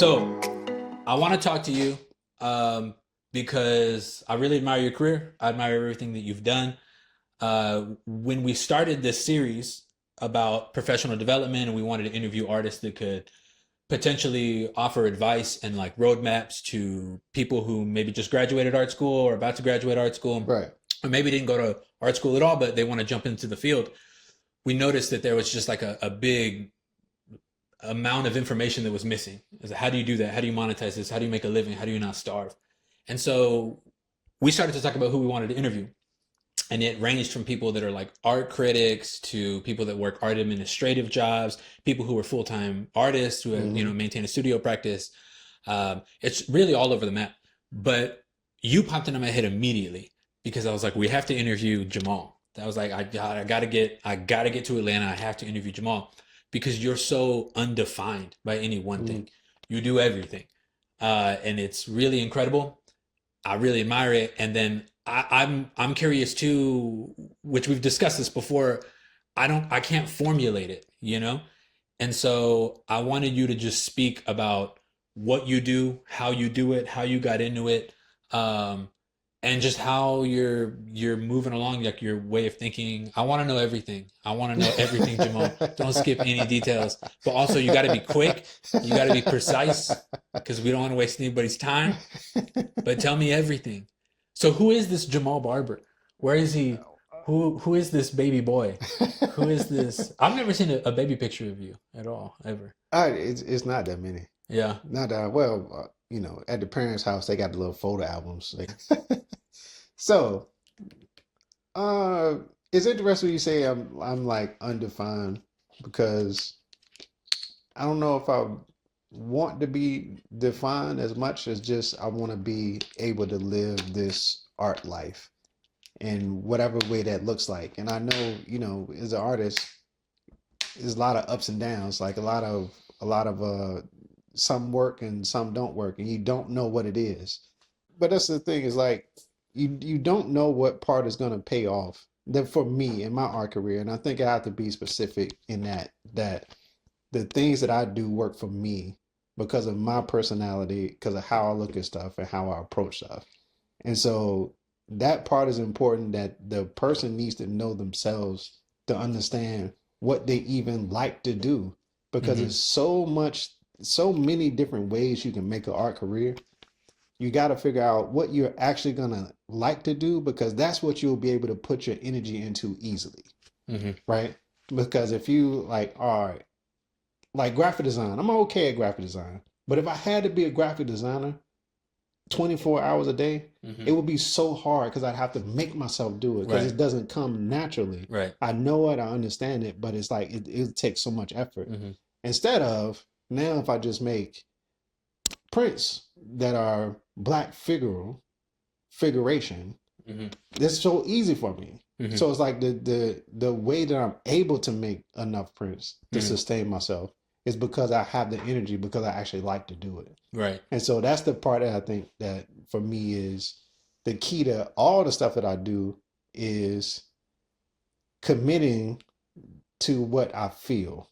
So I want to talk to you because I really admire your career. I admire everything that you've done. When we started this series about professional development and we wanted to interview artists that could potentially offer advice and like roadmaps to people who maybe just graduated art school or about to graduate art school, Right. or maybe didn't go to art school at all, but they want to jump into the field, we noticed that there was just like a big amount of information that was missing. Is how do you do that? How do you monetize this? How do you make a living? How do you not starve? And so we started to talk about who we wanted to interview. And it ranged from people that are like art critics to people that work art administrative jobs, people who are full-time artists who have, maintain a studio practice. It's really all over the map. But you popped into my head immediately because I was like, we have to interview Jamaal. I was like, I gotta get to Atlanta. I have to interview Jamaal because you're so undefined by any one thing. You do everything. And it's really incredible. I really admire it. And then I'm curious too, which we've discussed this before. I can't formulate it, And so I wanted you to just speak about what you do, how you do it, how you got into it, and just how you're moving along, like your way of thinking. I want to know everything. I want to know everything, Jamaal. Don't skip any details. But also, you got to be quick. You got to be precise because we don't want to waste anybody's time. But tell me everything. So who is this Jamaal Barber? Where is he? Who is this baby boy? Who is this? I've never seen a baby picture of you at all, ever. It's not that many. Yeah. Not that well. At the parents' house, they got the little photo albums. So, it's interesting when you say I'm like undefined because I don't know if I want to be defined as much as just I want to be able to live this art life in whatever way that looks like. And I know, as an artist, there's a lot of ups and downs, like a lot of some work and some don't work, and you don't know what it is. But that's the thing is like you don't know what part is going to pay off. That for me in my art career, and I think I have to be specific in that the things that I do work for me because of my personality, because of how I look at stuff and how I approach stuff. And so that part is important, that the person needs to know themselves to understand what they even like to do, because there's so many different ways you can make an art career. You got to figure out what you're actually going to like to do, because that's what you'll be able to put your energy into easily. Right? Because if you like, all right, like graphic design, I'm okay at graphic design, but if I had to be a graphic designer 24 hours a day, it would be so hard because I'd have to make myself do it because it doesn't come naturally. Right. I know it, I understand it, but it's like it takes so much effort. Instead of now, if I just make prints that are black figuration, that's so easy for me. So it's like the way that I'm able to make enough prints to sustain myself is because I have the energy, because I actually like to do it. Right. And so that's the part that I think that for me is the key to all the stuff that I do, is committing to what I feel.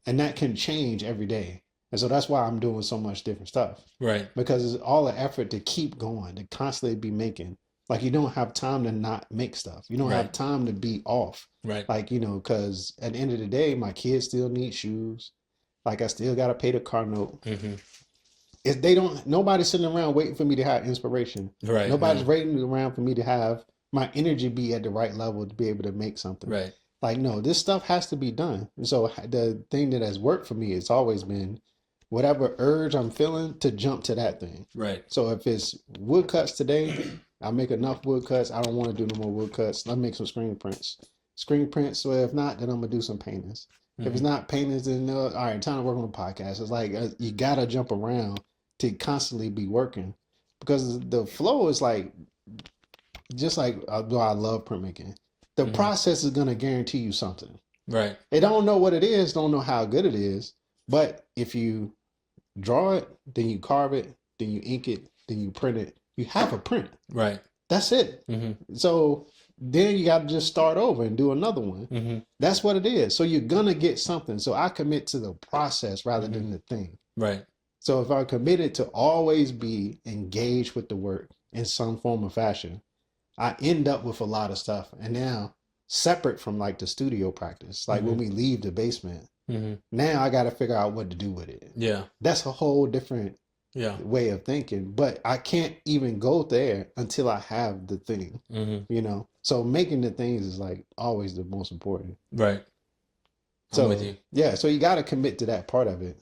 And that can change every day. And so that's why I'm doing so much different stuff. Right. Because it's all the effort to keep going, to constantly be making. Like you don't have time to not make stuff. You don't have time to be off. Right. Like, because at the end of the day, my kids still need shoes. Like I still got to pay the car note. If they don't, nobody's sitting around waiting for me to have inspiration. Right. Nobody's waiting around for me to have my energy be at the right level to be able to make something. Right. Like, no, this stuff has to be done. And so the thing that has worked for me, it's always been whatever urge I'm feeling to jump to that thing. Right. So if it's woodcuts today, I make enough woodcuts. I don't want to do no more woodcuts. Let me make some screen prints. So if not, then I'm going to do some paintings. If it's not paintings, then all right, time to work on a podcast. It's like you got to jump around to constantly be working, because the flow is like, just like, I love printmaking. The process is going to guarantee you something. Right. They don't know what it is, don't know how good it is. But if you draw it, then you carve it, then you ink it, then you print it, you have a print. Right. That's it. So then you got to just start over and do another one. That's what it is. So you're going to get something. So I commit to the process rather than the thing. Right. So if I'm committed to always be engaged with the work in some form or fashion, I end up with a lot of stuff. And now, separate from like the studio practice, like when we leave the basement, now I got to figure out what to do with it. Yeah. That's a whole different way of thinking. But I can't even go there until I have the thing, you know? So making the things is like always the most important. Right. I'm So, with you. yeah, so you got to commit to that part of it.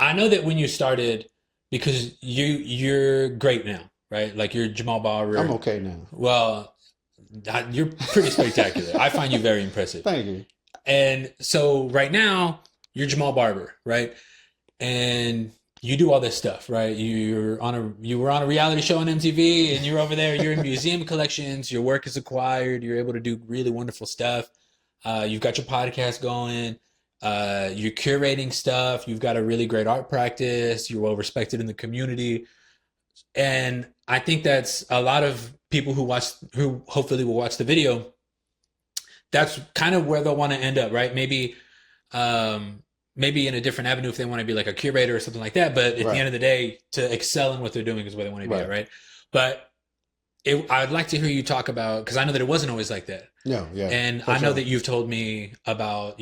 I know that when you started, because you're great now, right? Like you're Jamaal Barber. I'm okay now. Well, you're pretty spectacular. I find you very impressive. Thank you. And so right now you're Jamaal Barber, right? And you do all this stuff, right? You were on a reality show on MTV, and you're over there. You're in museum collections. Your work is acquired. You're able to do really wonderful stuff. You've got your podcast going. You're curating stuff. You've got a really great art practice. You're well respected in the community. And I think that's a lot of people who hopefully will watch the video. That's kind of where they'll want to end up, right? Maybe in a different avenue if they want to be like a curator or something like that. But at the end of the day, to excel in what they're doing is where they want to be at, right? But I'd like to hear you talk about, because I know that it wasn't always like that. No, yeah. And I know that you've told me about,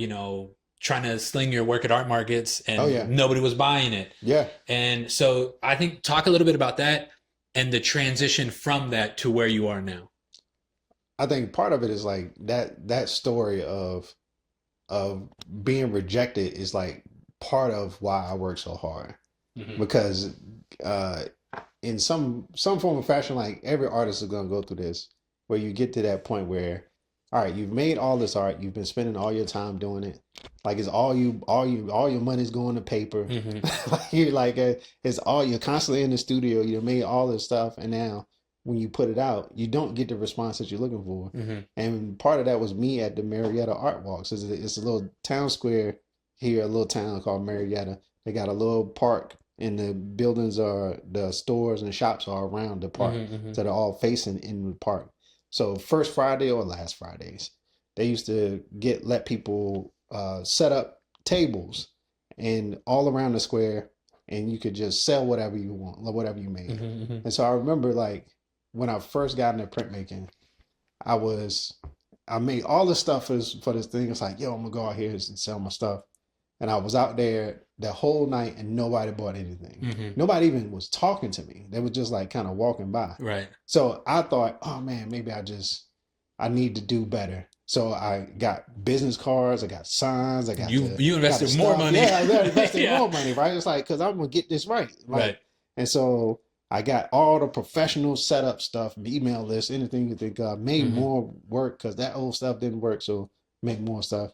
trying to sling your work at art markets and nobody was buying it. Yeah. And so I think talk a little bit about that and the transition from that to where you are now. I think part of it is like that story of being rejected is like part of why I work so hard. Because in some form of fashion, like every artist is going to go through this, where you get to that point where, all right, you've made all this art, you've been spending all your time doing it, like it's all your money's going to paper, you're constantly in the studio, you made all this stuff, and now when you put it out, you don't get the response that you're looking for. And part of that was me at the Marietta Art Walks. It's a little town square here, a little town called Marietta. They got a little park, and the buildings the stores and shops are around the park. So they're all facing in the park. So first Friday or last Fridays, they used to let people set up tables and all around the square, and you could just sell whatever you want, whatever you made. And so I remember like when I first got into printmaking, I made all the stuff for this thing. It's like, yo, I'm gonna go out here and sell my stuff. And I was out there the whole night and nobody bought anything. Nobody even was talking to me. They were just like kind of walking by. Right. So I thought, oh man, maybe I need to do better. So I got business cards, I got signs, I got you invested more money. Yeah, I invested more money, right? It's like, because I'm gonna get this right. Right. And so I got all the professional setup stuff, email lists, anything you think of, made more work because that old stuff didn't work. So make more stuff.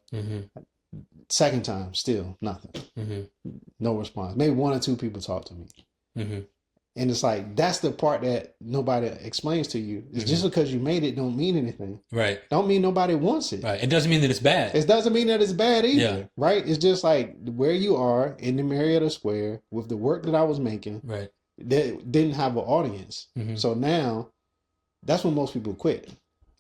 Second time, still nothing. No response. Maybe one or two people talk to me. And it's like, that's the part that nobody explains to you. It's just because you made it don't mean anything. Right. Don't mean nobody wants it. Right. It doesn't mean that it's bad. It doesn't mean that it's bad either. Right. It's just like where you are in the Marietta Square with the work that I was making. Right. That didn't have an audience. So now that's when most people quit.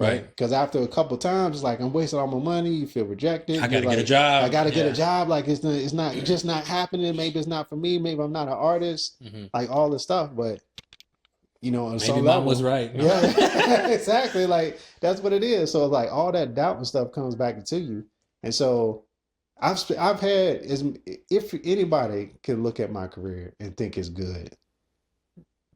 Right. Because after a couple of times, it's like, I'm wasting all my money. You feel rejected. I got to like, get a job. I got to get a job. Like it's just not happening. Maybe it's not for me. Maybe I'm not an artist. Like all this stuff. But, on maybe some mom level, was right. Yeah, exactly. Like that's what it is. So like all that doubt and stuff comes back to you. And so I've had, if anybody can look at my career and think it's good,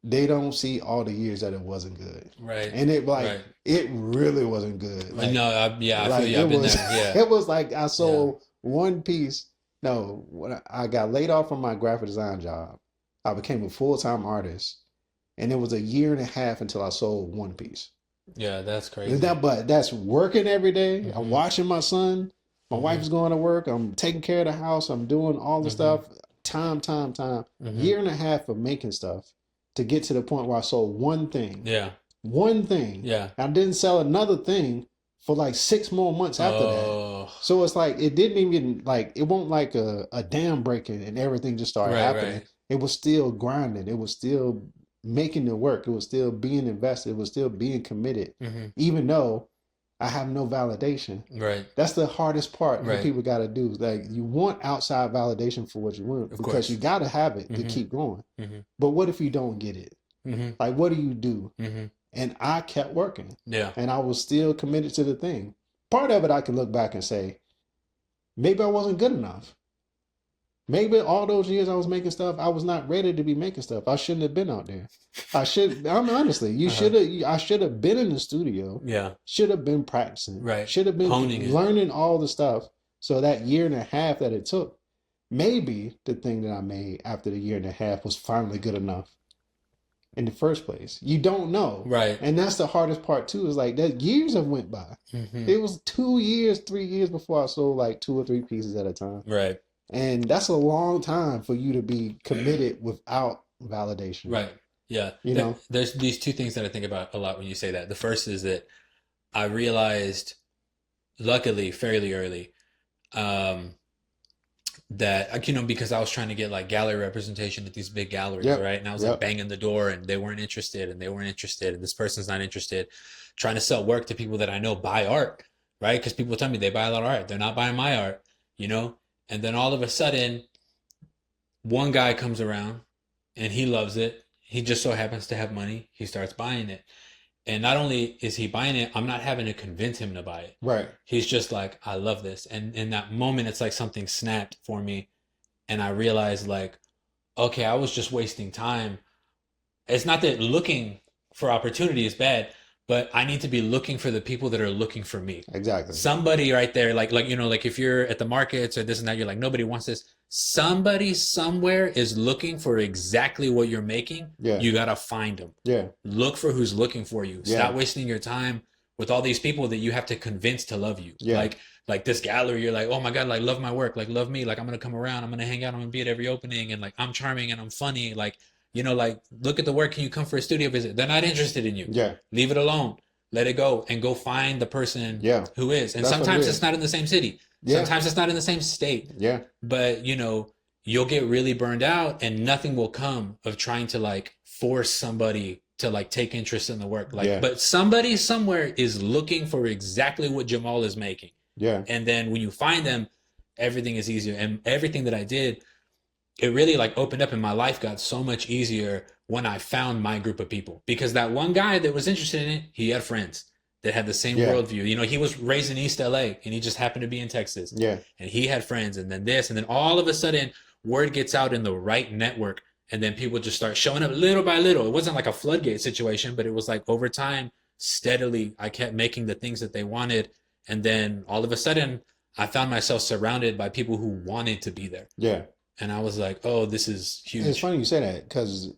they don't see all the years that it wasn't good. Right. And it really wasn't good. Like, no, I feel you. I've been there. Yeah. It was like I sold one piece. No, when I got laid off from my graphic design job, I became a full-time artist. And it was a year and a half until I sold one piece. Yeah, that's crazy. But that's working every day. I'm watching my son. My wife's going to work. I'm taking care of the house. I'm doing all the stuff. Time. Year and a half of making stuff to get to the point where I sold one thing. Yeah. One thing. Yeah. I didn't sell another thing for like 6 more months after that. So it's like, it didn't even it wasn't like a dam breaking and everything just started happening. Right. It was still grinding. It was still making it work. It was still being invested. It was still being committed, even though I have no validation. Right. That's the hardest part that Right. people got to do. Like, you want outside validation for what you want Of because course. you got to have it to Mhm. keep going. Mhm. But what if you don't get it? Mhm. Like, what do you do? Mhm. And I kept working, Yeah. and I was still committed to the thing. Part of it, I can look back and say, maybe I wasn't good enough. Maybe all those years I was making stuff, I was not ready to be making stuff. I shouldn't have been out there. I'm honestly, I should have been in the studio, Yeah. should have been practicing, Right. should have been Honing it. learning all the stuff. So that year and a half that it took, maybe the thing that I made after the year and a half was finally good enough in the first place. You don't know. Right. And that's the hardest part too, is like that years have went by. Mhm. It was 2 years, 3 years before I sold like 2 or 3 pieces at a time. Right. And that's a long time for you to be committed without validation. Right. Yeah. You know? There's these two things that I think about a lot when you say that. The first is that I realized, luckily, fairly early, that, you know, because I was trying to get like gallery representation at these big galleries, Yep. right? And I was Yep. like banging the door, and they weren't interested, and this person's not interested. Trying to sell work to people that I know buy art, right? Because people tell me they buy a lot of art. They're not buying my art, you know? And then all of a sudden, one guy comes around and he loves it. He just so happens to have money. He starts buying it. And not only is he buying it, I'm not having to convince him to buy it. Right. He's just like, I love this. And in that moment, it's like something snapped for me. And I realized, like, okay, I was just wasting time. It's not that looking for opportunity is bad, but I need to be looking for the people that are looking for me. Exactly. Somebody right there, like, you know, like if you're at the markets or this and that, you're like, nobody wants this. Somebody somewhere is looking for exactly what you're making. Yeah. You got to find them. Yeah. Look for who's looking for you. Yeah. Stop wasting your time with all these people that you have to convince to love you. Yeah. Like this gallery, you're like, oh my God, like love my work, like love me, like I'm gonna come around, I'm gonna hang out, I'm gonna be at every opening, and like I'm charming and I'm funny, like, you know, like look at the work, can you come for a studio visit? They're not interested in you. Yeah. Leave it alone. Let it go and go find the person Yeah. who is. And That's what it sometimes is. it's not in the same city. Yeah. Sometimes it's not in the same state. Yeah. But you know, you'll get really burned out and nothing will come of trying to like force somebody to like take interest in the work. Like, Yeah. but somebody somewhere is looking for exactly what Jamaal is making. Yeah. And then when you find them, everything is easier. And everything that I did, it really like opened up, and my life got so much easier when I found my group of people. Because that one guy that was interested in it, he had friends that had the same Yeah. worldview. You know, he was raised in East LA and he just happened to be in Texas. Yeah. And he had friends, and then this, and then all of a sudden word gets out in the right network, and then people just start showing up little by little. It wasn't like a floodgate situation, but it was like over time, steadily, I kept making the things that they wanted. And then all of a sudden I found myself surrounded by people who wanted to be there. Yeah. And I was like, oh, this is huge. It's funny you say that because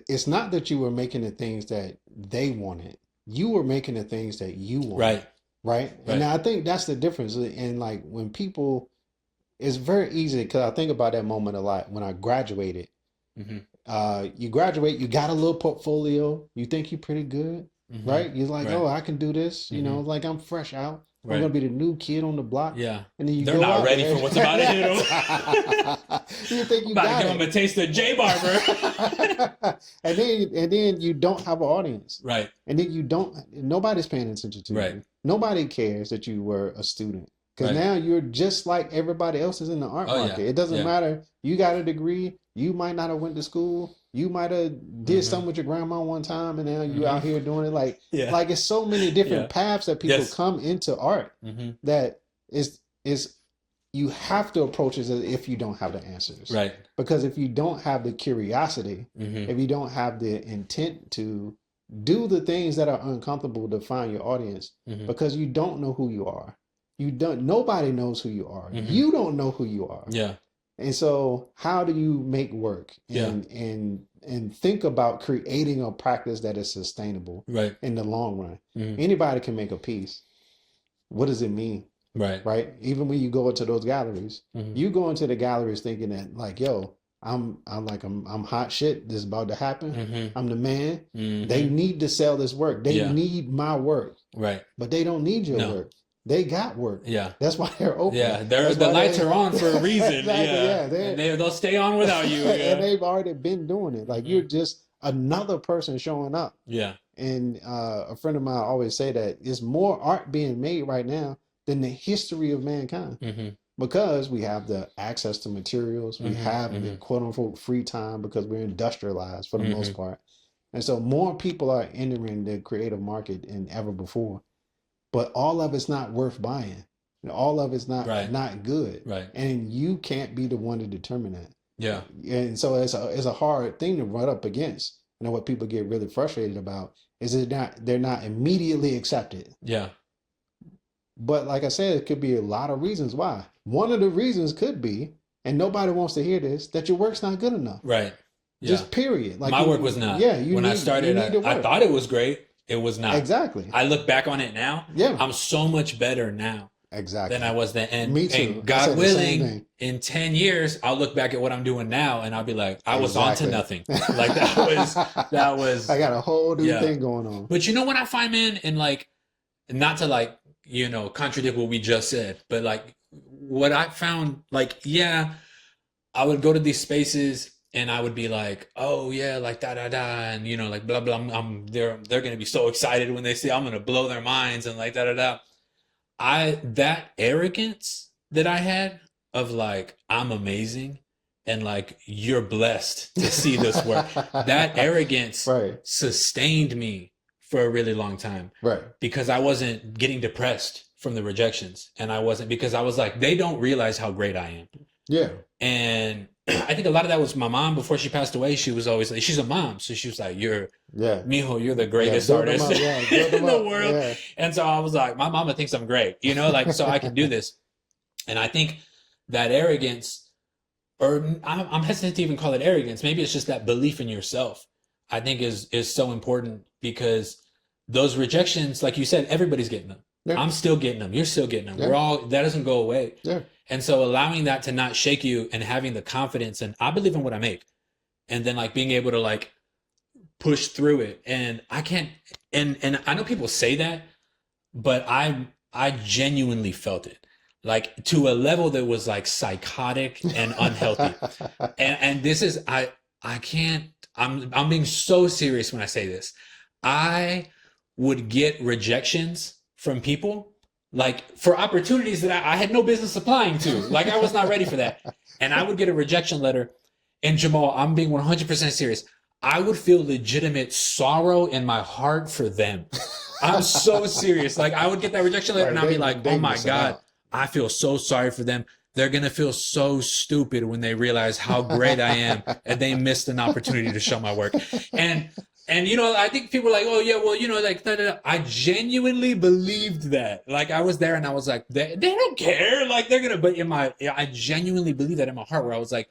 it's not that you were making the things that they wanted. You were making the things that you wanted. Right. Right. And I think that's the difference. And like when people, it's very easy because I think about that moment a lot when I graduated. Mm-hmm. You graduate, you got a little portfolio, you think you're pretty good, Mm-hmm. right? You're like, Right. oh, I can do this, you know, Mhm. like I'm fresh out. I'm Right. gonna be the new kid on the block. Yeah. And then you They're go not out ready there. for what's about to hit them. You think you About to got give them it. a taste of J Barber. and then you don't have an audience. Right. And then nobody's paying attention to Right. you. Nobody cares that you were a student. Because Right. now you're just like everybody else is in the art Oh, yeah. market. It doesn't Yeah. matter. You got a degree. You might not have went to school. You might have did Mhm. something with your grandma one time, and now you Mhm. out here doing it. Like Yeah. it's so many different Yeah. paths that people Yes. come into art Mm-hmm. that is you have to approach it as if you don't have the answers. Right. Because if you don't have the curiosity, Mm-hmm. if you don't have the intent to do the things that are uncomfortable to find your audience, Mm-hmm. because you don't know who you are. Nobody knows who you are. Mhm. You don't know who you are. Yeah. And so how do you make work Yeah. and think about creating a practice that is sustainable Right. in the long run? Mhm. Anybody can make a piece. What does it mean? Right. Right? Even when you go into those galleries, Mhm. you go into the galleries thinking that like, yo, I'm hot shit. This is about to happen. Mm-hmm. I'm the man. Mm-hmm. They need to sell this work. They Yeah. need my work, Right. but they don't need your No. work. They got work. Yeah. That's why they're open. Yeah. That's The why lights they- are on for a reason. Exactly, Yeah. yeah, And they'll stay on without you. and Yeah. they've already been doing it. Like Mhm. you're just another person showing up. Yeah. And a friend of mine always say that there's more art being made right now than the history of mankind. Mm-hmm. Because we have the access to materials, we Mm-hmm. have the Mm-hmm. quote unquote free time because we're industrialized for the most Mm-hmm. part. And so more people are entering the creative market than ever before. But all of it's not worth buying. All of it's Right. not good. Right. And you can't be the one to determine that. Yeah. And so it's a hard thing to run up against. And what people get really frustrated about is they're not immediately accepted. Yeah. But like I said, it could be a lot of reasons why. One of the reasons could be, and nobody wants to hear this, that your work's not good enough. Right. Yeah. Just period. Like my work was not. Yeah, when I started, I thought it was great. It was not. Exactly. I look back on it now. Yeah. I'm so much better now. Exactly. Than I was then. And, me too. And God willing, in 10 years, I'll look back at what I'm doing now and I'll be like, I was on to nothing. Like that was. I got a whole new thing going on. But you know what I find, man, and like, not to like, contradict what we just said, but like what I found, like, yeah, I would go to these spaces and I would be like, oh yeah, like da da da, and like blah blah. They're gonna be so excited when they see I'm gonna blow their minds and like da da da. That arrogance that I had of like I'm amazing and like you're blessed to see this work. That arrogance sustained me for a really long time. Right. Because I wasn't getting depressed from the rejections. And I wasn't, because I was like, they don't realize how great I am. Yeah. And I think a lot of that was my mom before she passed away. She was always like, she's a mom. So she was like, Mijo, you're the greatest artist in the world. Yeah. And so I was like, my mama thinks I'm great, like, so I can do this. And I think that arrogance, or I'm hesitant to even call it arrogance. Maybe it's just that belief in yourself, I think is so important, because those rejections, like you said, everybody's getting them. Yeah. I'm still getting them. You're still getting them. Yeah. That doesn't go away. Yeah. And so allowing that to not shake you and having the confidence, and I believe in what I make, and then like being able to like push through it. And I can't, and I know people say that, but I genuinely felt it, like to a level that was like psychotic and unhealthy. and this is, I'm being so serious when I say this. I would get rejections from people, like for opportunities that I had no business applying to. Like I was not ready for that. And I would get a rejection letter. And Jamaal, I'm being 100% serious. I would feel legitimate sorrow in my heart for them. I'm so serious. Like I would get that rejection letter and I'd be like, oh my God, I feel so sorry for them. They're going to feel so stupid when they realize how great I am and they missed an opportunity to show my work. And I think people are like, oh yeah, well, like, da, da, da. I genuinely believed that. Like I was there and I was like, they don't care. Like they're going to, but I genuinely believe that in my heart, where I was like,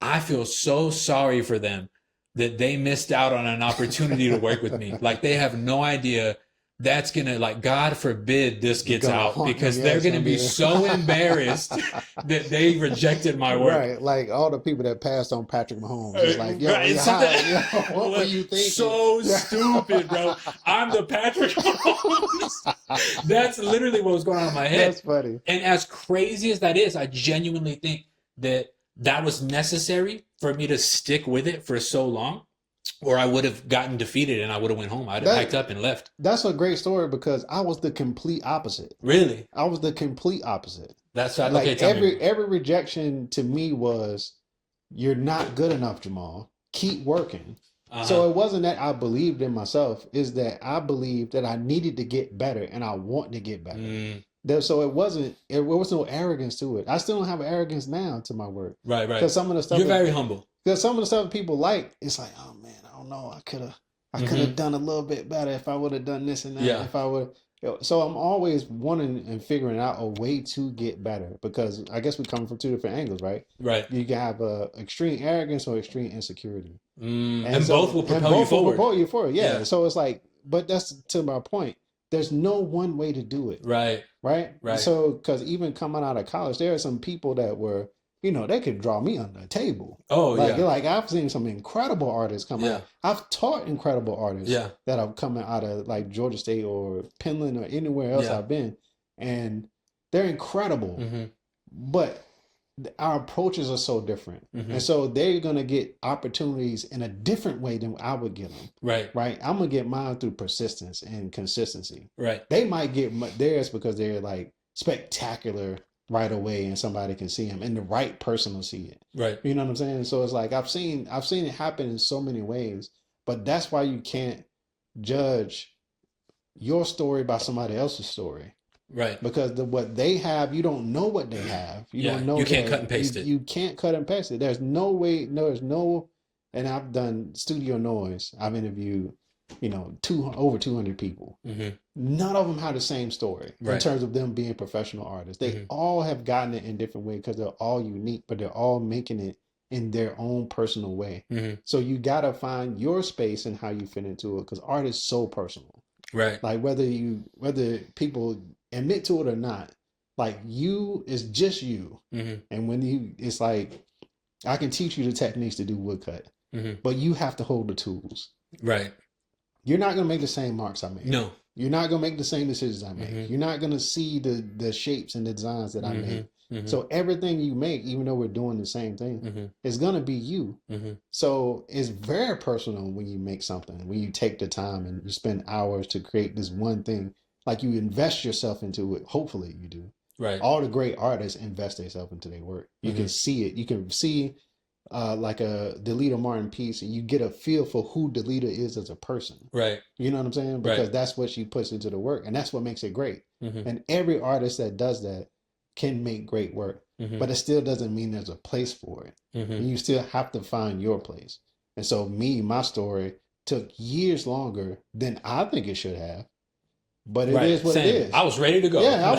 I feel so sorry for them that they missed out on an opportunity to work with me. Like they have no idea. That's going to, like, God forbid this gets out, because they're going to be so embarrassed that they rejected my work. Right. Like all the people that passed on Patrick Mahomes. It's like, what were you thinking? So stupid, bro. I'm the Patrick Mahomes. That's literally what was going on in my head. That's funny. And as crazy as that is, I genuinely think that was necessary for me to stick with it for so long. Or I would have gotten defeated and I would have went home. I'd have packed up and left. That's a great story, because I was the complete opposite. Really? I was the complete opposite. That's like okay, every rejection to me was, you're not good enough, Jamaal. Keep working. Uh-huh. So it wasn't that I believed in myself, is that I believed that I needed to get better and I want to get better. So it was no arrogance to it. I still don't have arrogance now to my work. Right. Because some of the stuff you're very humble. Because some of the stuff people like, it's like, oh man, I don't know, I could have done a little bit better if I would have done this and that. Yeah. If I would, so I'm always wanting and figuring out a way to get better, because I guess we come from two different angles, right? Right. You can have extreme arrogance or extreme insecurity, and both will propel you forward. Yeah. So it's like, but that's to my point. There's no one way to do it. Right. So, because even coming out of college, there are some people that were, they could draw me under a table. Oh, Like I've seen some incredible artists come out. I've taught incredible artists that are coming out of like Georgia State or Penland or anywhere else I've been. And they're incredible. But our approaches are so different. Mm-hmm. And so they're going to get opportunities in a different way than I would get them. Right. Right. I'm going to get mine through persistence and consistency. Right. They might get theirs because they're like spectacular right away and somebody can see them and the right person will see it. Right. You know what I'm saying? So it's like I've seen it happen in so many ways, but that's why you can't judge your story by somebody else's story. Right. Because what they have, you don't know what they have. You don't know. You can't cut and paste it. You can't cut and paste it. There's no way. No, there's no. And I've done studio noise. I've interviewed, over 200 people. Mm-hmm. None of them have the same story in Right. terms of them being professional artists. They all have gotten it in different ways because they're all unique, but they're all making it in their own personal way. Mm-hmm. So you gotta find your space and how you fit into it because art is so personal. Right. Like whether people admit to it or not, like you is just you. Mm-hmm. And when it's like, I can teach you the techniques to do woodcut, but you have to hold the tools. Right. You're not going to make the same marks I make. No. You're not going to make the same decisions I make. You're not going to see the shapes and the designs that I make. So everything you make, even though we're doing the same thing, is going to be you. So it's very personal when you make something, when you take the time and you spend hours to create this one thing. Like you invest yourself into it. Hopefully you do. Right. All the great artists invest themselves into their work. You can see it. You can see like a Delita Martin piece and you get a feel for who Delita is as a person. Right. You know what I'm saying? Because that's what she puts into the work and that's what makes it great. And every artist that does that can make great work, but it still doesn't mean there's a place for it. And you still have to find your place. And so my story took years longer than I think it should have. But it is what it is. I was ready to go. Yeah,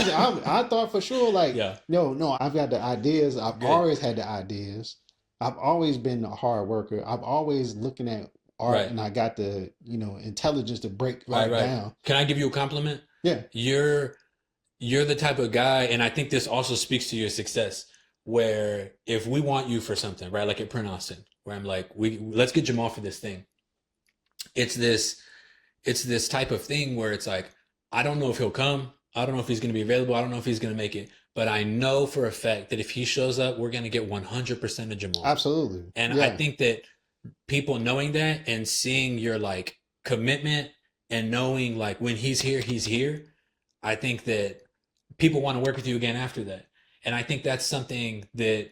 I thought for sure, like, yeah. no, I've got the ideas. I've always had the ideas. I've always been a hard worker. I've always looking at art and I got the, intelligence to break down. Can I give you a compliment? Yeah. You're the type of guy, and I think this also speaks to your success, where if we want you for something, right, like at Print Austin, where I'm like, let's get Jamaal for this thing. It's this type of thing where it's like, I don't know if he'll come. I don't know if he's going to be available. I don't know if he's going to make it. But I know for a fact that if he shows up, we're going to get 100% of Jamaal. Absolutely. And I think that people knowing that and seeing your like commitment and knowing like when he's here, I think that people want to work with you again after that. And I think that's something that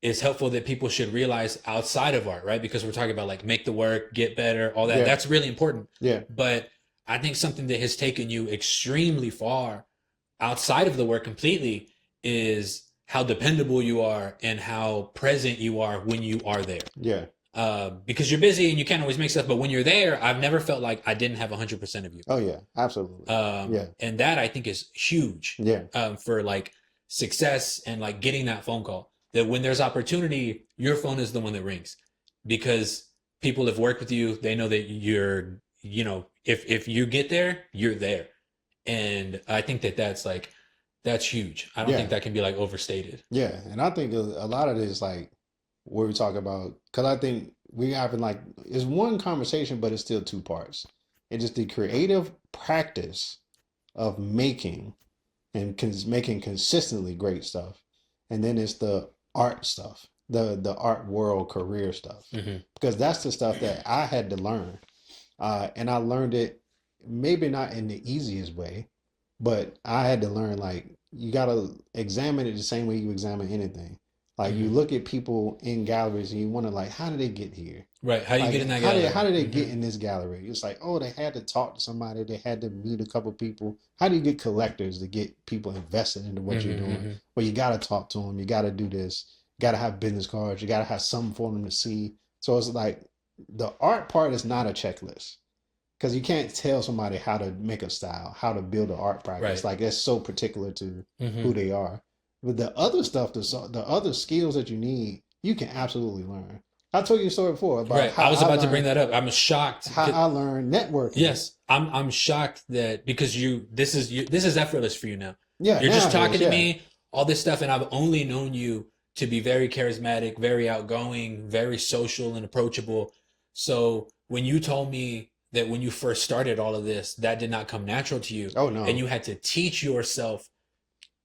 is helpful that people should realize outside of art, right? Because we're talking about like make the work, get better, all that. Yeah. That's really important. Yeah. But I think something that has taken you extremely far outside of the work completely is how dependable you are and how present you are when you are there. Yeah. Because you're busy and you can't always make stuff, but when you're there, I've never felt like I didn't have 100% of you. Oh yeah, absolutely. Yeah. And that I think is huge. Yeah. For like success and like getting that phone call, that when there's opportunity, your phone is the one that rings because people have worked with you. They know that you're, if you get there, you're there. And I think that's huge. I don't think that can be like overstated. Yeah. And I think a lot of this, like what we talk about, because I think we having like, it's one conversation, but it's still two parts. It's just the creative practice of making and making consistently great stuff. And then it's the art stuff, the art world career stuff, because that's the stuff that I had to learn. And I learned it maybe not in the easiest way, but I had to learn, like, you got to examine it the same way you examine anything. Like, you look at people in galleries and you wonder, like, how did they get here? Right. How you like, get in that gallery? How did they get in this gallery? It's like, oh, they had to talk to somebody. They had to meet a couple people. How do you get collectors to get people invested into what you're doing? Well, you got to talk to them. You got to do this. You got to have business cards. You got to have something for them to see. So it's like the art part is not a checklist. Because you can't tell somebody how to make a style, how to build an art practice. Like, that's so particular to who they are. But the other stuff, the other skills that you need, you can absolutely learn. I told you a story before about how I was about to bring that up. I'm shocked how I learned networking. Yes, I'm shocked that because this is effortless for you now. Yeah, you're just talking to me, all this stuff, and I've only known you to be very charismatic, very outgoing, very social and approachable. So when you told me that when you first started all of this, that did not come natural to you. Oh no! And you had to teach yourself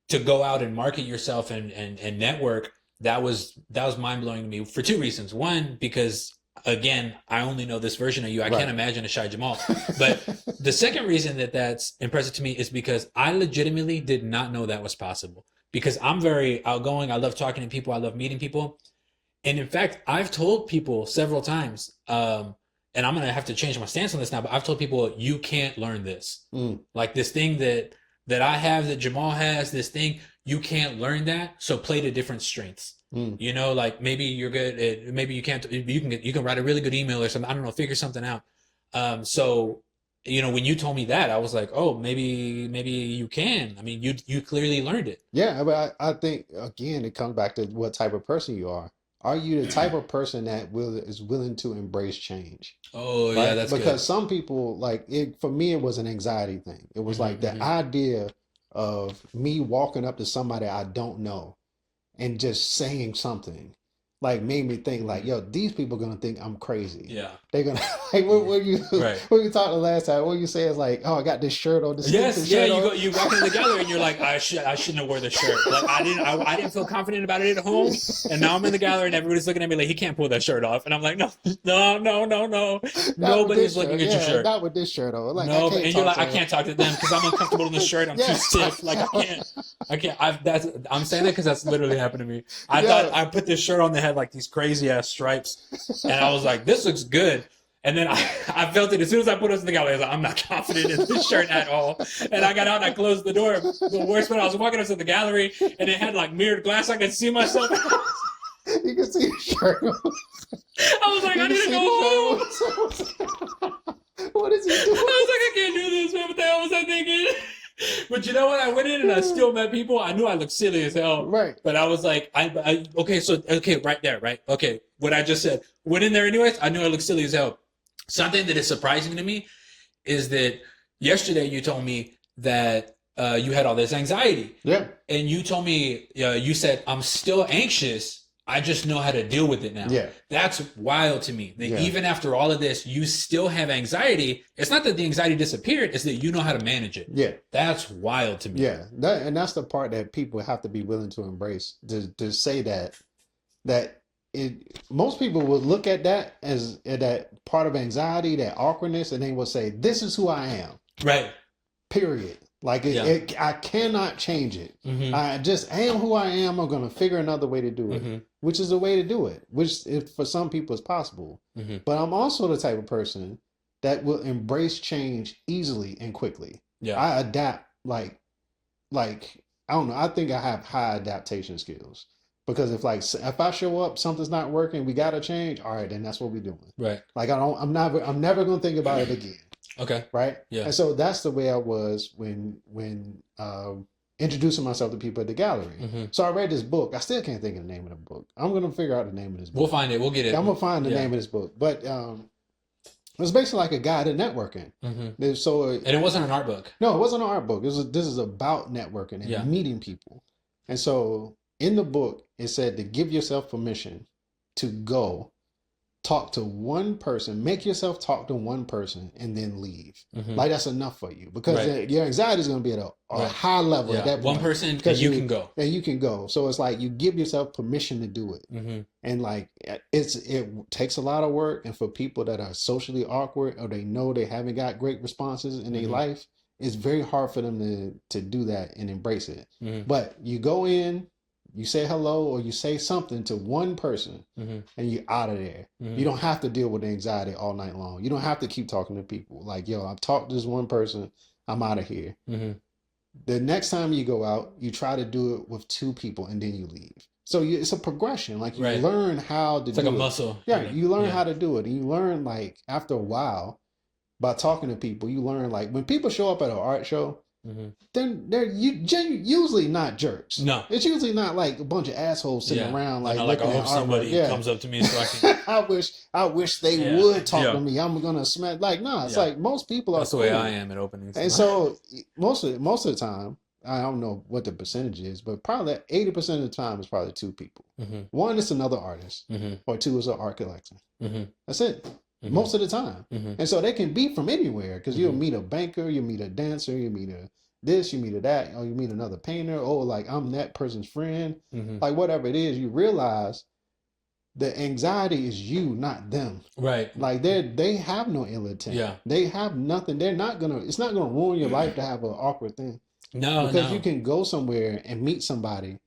to go out and market yourself and network. that was mind blowing to me for two reasons. One, because again, I only know this version of you. I Right. can't imagine a shy Jamaal. But the second reason that that's impressive to me is because I legitimately did not know that was possible. Because I'm very outgoing. I love talking to people. I love meeting people. And in fact, I've told people several times, and I'm gonna have to change my stance on this now, but I've told people you can't learn this. Like this thing that I have, that Jamaal has, this thing, you can't learn that. So play to different strengths. You know, like maybe you're good at, maybe you can't, you can write a really good email or something. I don't know, figure something out. So, you know, when you told me that, I was like, oh, maybe you can. I mean, you clearly learned it. Yeah, but I think again it comes back to what type of person you are. Are you the type of person that is willing to embrace change? Oh, Right? yeah, that's Because good. some people like it for me it was an anxiety thing. It was like the Hmm. idea of me walking up to somebody I don't know and just saying something like made me think like, yo, these people gonna think I'm crazy. Yeah. They're gonna like what you Right. what you talked the last time. What you say is like, oh, I got this shirt on, this Yes, stupid yeah, shirt on. you walk into the gallery and you're like, I shouldn't have wore the shirt. Like I didn't feel confident about it at home, and now I'm in the gallery and everybody's looking at me like he can't pull that shirt off, and I'm like, no, no, no, no, no, Not with nobody's this looking shirt. at your Yeah, shirt. not with this shirt on. Like I No, can't and you're talk like, to I her. can't talk to them because I'm uncomfortable in the shirt. I'm too Yeah. stiff. Like I can't. I'm saying that because that's literally happened to me. I Yeah. thought I put this shirt on that had like these crazy ass stripes, and I was like, this looks good. And then I felt it as soon as I put it in the gallery. I was like, I'm not confident in this shirt at all. And I got out and I closed the door. The worst part, I was walking up to the gallery and it had like mirrored glass. I could see myself. You can see the shirt. I was like, You I can need to see go the home. shirt. What is he I doing? was like, I can't do this, man. What the hell was I thinking? But you know what? I went in and I still met people. I knew I looked silly as hell. Right. But I was like, okay, right there, right? Okay, what I just said. Went in there anyways. I knew I looked silly as hell. Something that is surprising to me is that yesterday you told me that you had all this anxiety. Yeah. And you told me, you said, I'm still anxious. I just know how to deal with it now. Yeah. That's wild to me. That Yeah. even after all of this, you still have anxiety. It's not that the anxiety disappeared, it's that you know how to manage it. Yeah. That's wild to me. Yeah. And that's the part that people have to be willing to embrace. To say that most people would look at that as that part of anxiety, that awkwardness, and they will say, this is who I am. Right. Period. Like I cannot change it. Mm-hmm. I just am who I am. I'm gonna figure another way to do it, Mm-hmm. which is the way to do it, which if for some people is possible. Mm-hmm. But I'm also the type of person that will embrace change easily and quickly. Yeah. I adapt like I don't know. I think I have high adaptation skills because if I show up, something's not working, we gotta change. All right, then that's what we're doing. Right. Like I'm never gonna think about it again. Okay. Right. Yeah. And so that's the way I was when introducing myself to people at the gallery. Mm-hmm. So I read this book. I still can't think of the name of the book. I'm gonna figure out the name of this book. We'll find it. We'll get it. I'm gonna find the Yeah. name of this book. But it was basically like a guide to networking. Mm-hmm. So And it wasn't an art book. no, it wasn't an art book. This is about networking and Yeah. meeting people. And so in the book, it said to give yourself permission to go talk to one person, make yourself talk to one person, and then leave. Mm-hmm. Like that's enough for you because Right. your anxiety is going to be at a Right. high level Yeah. at that One point. person and Because you can go. And you can go. So it's like you give yourself permission to do it. Mm-hmm. And like it takes a lot of work. And for people that are socially awkward or they know they haven't got great responses in their Mhm. life, it's very hard for them to do that and embrace it. Mm-hmm. But you go in, you say hello or you say something to one person Mm-hmm. and you're out of there. Mm-hmm. You don't have to deal with anxiety all night long. You don't have to keep talking to people. Like, yo, I've talked to this one person, I'm out of here. Mm-hmm. The next time you go out, you try to do it with two people and then you leave. So it's a progression. Like you Right. learn how to It's do like a it. muscle. Yeah, you learn Yeah. how to do it. And you learn like after a while by talking to people, you learn like when people show up at an art show, Mm-hmm. then they're usually not jerks. No. It's usually not like a bunch of assholes sitting Yeah. around I like know, like I looking hope at artwork. somebody Yeah. comes up to me so I can. I wish they Yeah. would talk Yeah. to me. I'm gonna smack like it's Yeah. like most people are That's the way cool. I am at openings. And so most of the time, I don't know what the percentage is, but probably 80% of the time it's probably two people. Mm-hmm. One is another artist, Mm-hmm. or two is an art collector. Mm-hmm. That's it. Mm-hmm. Most of the time. Mm-hmm. And so they can be from anywhere because you'll Mhm. meet a banker, you meet a dancer, you meet a this, you meet a that, or you meet another painter, or like I'm that person's friend, Mm-hmm. like whatever it is, you realize the anxiety is you, not them. Right. Like they have no ill intent. Yeah. They have nothing. They're not gonna. It's not gonna ruin your life to have an awkward thing. No, Because you no. can go somewhere and meet somebody,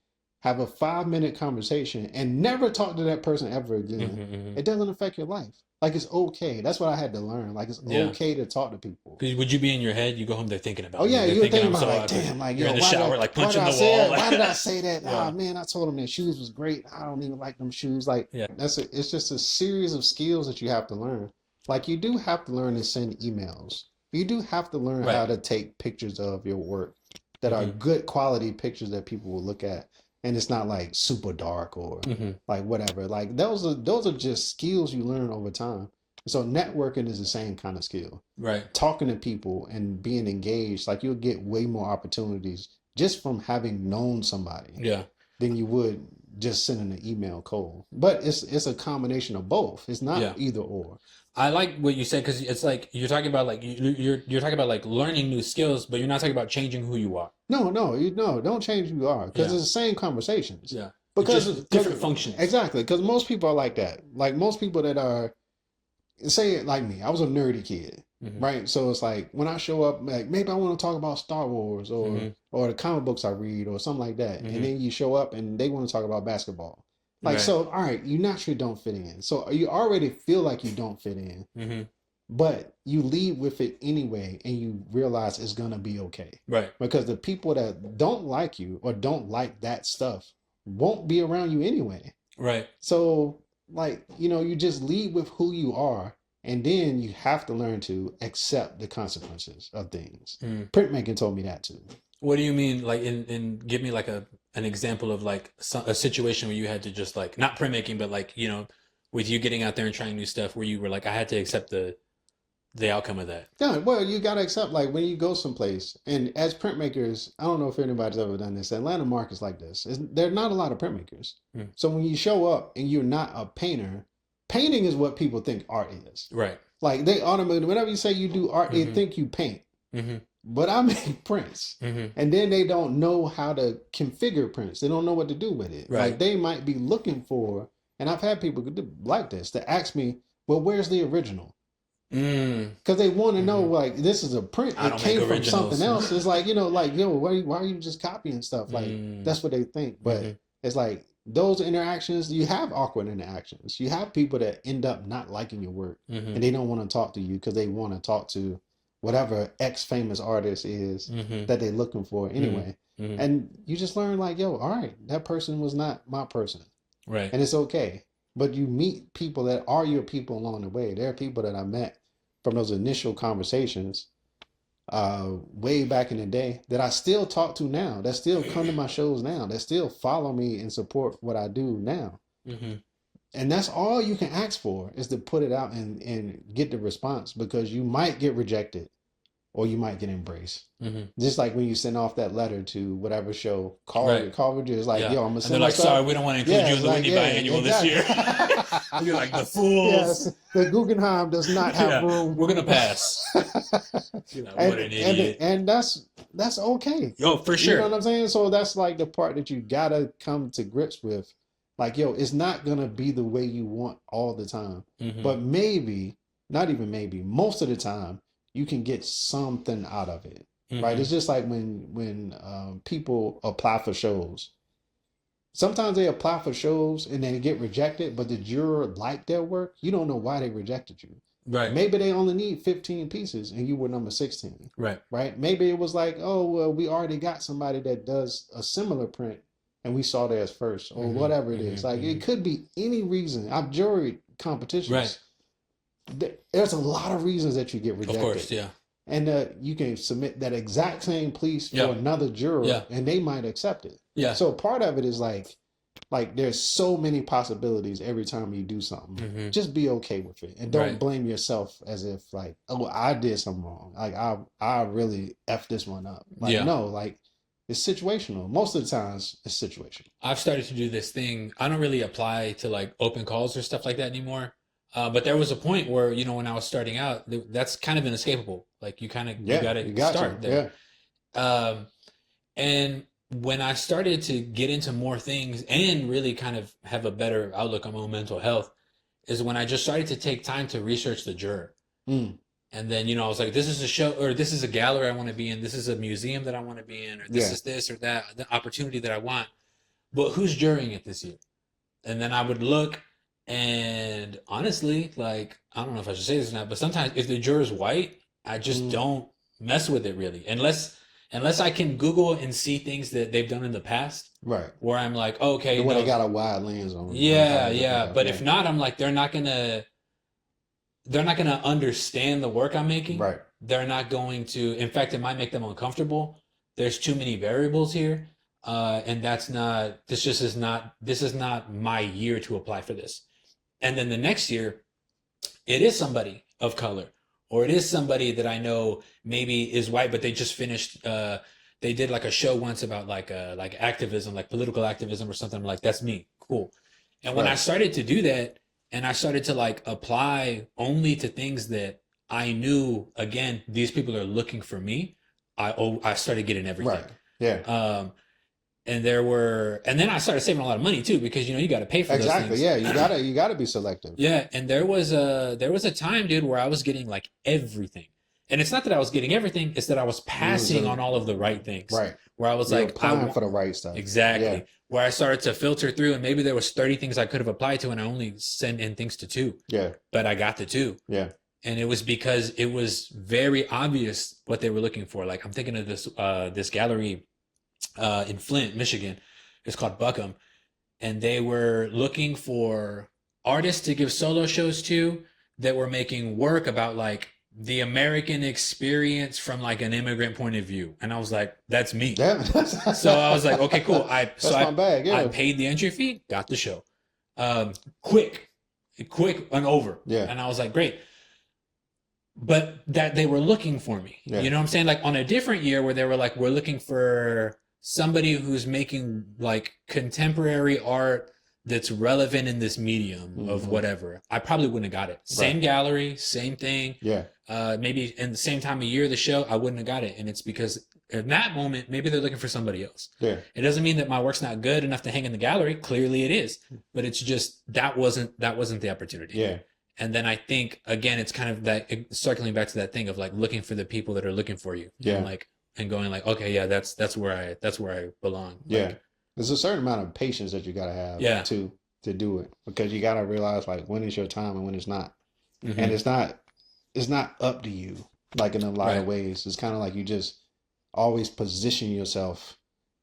have a 5-minute conversation, and never talk to that person ever again. Mm-hmm, mm-hmm. It doesn't affect your life. Like it's okay. That's what I had to learn. Like it's Yeah. okay to talk to people. 'Cause would you be in your head? You go home, they're thinking about Oh you. yeah, They're you would thinking think I'm about so like, awkward. damn, like You're yo, in the shower, like why punching did I the say wall. that? Why did I say that? Yeah. Oh man, I told him their shoes was great. I don't even like them shoes. Like Yeah. it's just a series of skills that you have to learn. Like you do have to learn to send emails. You do have to learn Right. how to take pictures of your work that are good quality pictures that people will look at, and it's not like super dark or Mm-hmm. like whatever. Like those are just skills you learn over time. So networking is the same kind of skill. Right. Talking to people and being engaged, like you'll get way more opportunities just from having known somebody Yeah. than you would just sending an email cold. But it's a combination of both. It's not Yeah. either or. I like what you said because it's like you're talking about like you're talking about like learning new skills, but you're not talking about changing who you are. No, don't change who you are because Yeah. it's the same conversations. Yeah. Because Just different functions. Exactly, because most people are like that. Like most people that are, say it like me. I was a nerdy kid, Mhm. right? So it's like when I show up, like maybe I want to talk about Star Wars Mhm. or the comic books I read or something like that, Mhm. and then you show up and they want to talk about basketball. Like Right. so, all right, you naturally don't fit in. So you already feel like you don't fit in, Mm-hmm. but you lead with it anyway, and you realize it's gonna be okay. Right. Because the people that don't like you or don't like that stuff won't be around you anyway. Right. So, like, you just lead with who you are, and then you have to learn to accept the consequences of things. Mm. Printmaking told me that too. What do you mean? Like, give me like an example of like a situation where you had to just like not printmaking, but like with you getting out there and trying new stuff, where you were like, I had to accept the outcome of that. Yeah, well, you gotta accept like when you go someplace, and as printmakers, I don't know if anybody's ever done this. Atlanta market's like this. There are not a lot of printmakers. Mm. So when you show up and you're not a painter, painting is what people think art is. Right. Like they automatically, whenever you say you do art, they Mhm. think you paint. Mm-hmm. But I make prints. Mm-hmm. And then they don't know how to configure prints. They don't know what to do with it. Right. Like they might be looking for, and I've had people like this to ask me, well, where's the original? Mm. Because they want to know, Mhm. like, this is a print. I It don't came make from originals. something else. It's like, like, yo, why are you just copying stuff? Like, Mm. that's what they think. But Mhm. it's like those interactions, you have awkward interactions. You have people that end up not liking your work Mhm. and they don't want to talk to you because they want to talk to whatever ex famous artist is Mhm. that they're looking for anyway. Mhm. And you just learn, like, yo, all right, that person was not my person. Right. And it's okay. But you meet people that are your people along the way. There are people that I met from those initial conversations way back in the day that I still talk to now, that still come to my shows now, that still follow me and support what I do now. Mm-hmm. And that's all you can ask for, is to put it out and get the response, because you might get rejected or you might get embraced. Mm-hmm. Just like when you send off that letter to whatever show, Right. Carver is like, Yeah. yo, I'm gonna And send they're my like, stuff. sorry, we don't want to include Yeah, you in it's the like, Whitney yeah, Biannual this year. exactly. You're like, the fools. Yes, the Guggenheim does not have Yeah, room. we're gonna pass. You're like, and, what an idiot. and that's okay. Yo, for You sure. know what I'm saying? So that's like the part that you gotta come to grips with. Like, yo, it's not gonna be the way you want all the time. Mhm. But maybe, not even maybe, most of the time, you can get something out of it. Right? Mhm. It's just like when people apply for shows. Sometimes they apply for shows and they get rejected, but the juror liked their work. You don't know why they rejected you. Right. Maybe they only need 15 pieces and you were number 16. Right. Right? Maybe it was like, oh, well, we already got somebody that does a similar print and we saw theirs first, or Mhm. whatever it is. Mhm. Like, it could be any reason. I've juried competitions. Right. There's a lot of reasons that you get Of rejected. course. Yeah. And you can submit that exact same piece for Yeah. another juror, Yeah. and they might accept it. Yeah. So part of it is like there's so many possibilities every time you do something. Mhm. Just be okay with it, and don't Right. blame yourself as if like, oh, I did something wrong. Like I really effed this one up. Like, Yeah. no, like it's situational. Most of the times it's situational. I've started to do this thing. I don't really apply to like open calls or stuff like that anymore. But there was a point where, when I was starting out, that's kind of inescapable. Like you Yeah, got you to got start to. there. Yeah. Um, and when I started to get into more things and really kind of have a better outlook on my own mental health, is when I just started to take time to research the juror. Mm. And then, I was like, this is a show, or this is a gallery I want to be in. This is a museum that I want to be in, or this Yeah. is this or that, the opportunity that I want. But who's jurying it this year? And then I would look, and honestly, like, I don't know if I should say this or not, but sometimes if the juror's white, I just don't mess with it really. Unless I can Google and see things that they've done in the past, Right. where I'm like, okay, When they got a wide lens on. yeah, yeah. But if not, I'm like, they're not gonna understand the work I'm making. Right. They're not going to. In fact, it might make them uncomfortable. There's too many variables here, and that's not. This just is not. This is not my year to apply for this. And then the next year, it is somebody of color, or it is somebody that I know maybe is white, but they just finished. They did like a show once about like activism, like political activism or something. I'm like, that's me. Cool. And when I started to do that, and I started to like apply only to things that I knew, again, these people are looking for me. I started getting everything. Right. Yeah. And then I started saving a lot of money too, because you got to pay for those things. Yeah. You gotta be selective. Yeah. And there was a time, dude, where I was getting like everything. And it's not that I was getting everything, it's that I was passing on all of the right things. Right. Where I was You're like, applying for the right stuff. Exactly. Yeah. Where I started to filter through, and maybe there was 30 things I could have applied to, and I only sent in things to 2. Yeah. But I got the 2. Yeah. And it was because it was very obvious what they were looking for. Like, I'm thinking of this gallery in Flint, Michigan. It's called Buckham. And they were looking for artists to give solo shows to that were making work about like the American experience from like an immigrant point of view. And I was like, that's me. Yeah. So I was like, okay, cool. That's my bag. Yeah. I paid the entry fee, got the show. Quick and over. Yeah. And I was like, great. But that they were looking for me. Yeah. You know what I'm saying? Like on a different year where they were like, we're looking for somebody who's making like contemporary art that's relevant in this medium of whatever, I probably wouldn't have got it. Same gallery, same thing. Yeah. Maybe in the same time of year of the show, I wouldn't have got it. And it's because in that moment, maybe they're looking for somebody else. Yeah. It doesn't mean that my work's not good enough to hang in the gallery. Clearly it is. But it's just that wasn't the opportunity. Yeah. And then I think again, it's kind of that circling back to that thing of like looking for the people that are looking for you. Yeah. And going like, okay, yeah, that's where I belong. Yeah. Like, there's a certain amount of patience that you gotta have to do it, because you gotta realize like when is your time and when it's not. mm-hmm. And it's not up to you, like in a lot of ways. It's kind of like you just always position yourself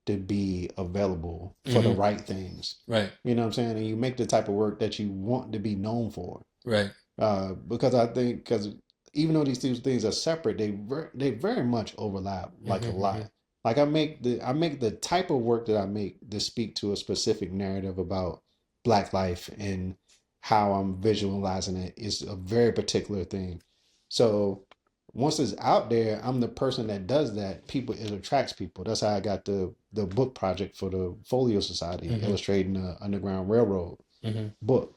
to be available for the right things. Right. You know what I'm saying? And you make the type of work that you want to be known for. Right. Because I think, because even though these two things are separate, they very much overlap, like a lot. Like I make the type of work that I make to speak to a specific narrative about Black life, and how I'm visualizing it is a very particular thing. So once it's out there, I'm the person that does that. It attracts people. That's how I got the book project for the Folio Society, illustrating the Underground Railroad book.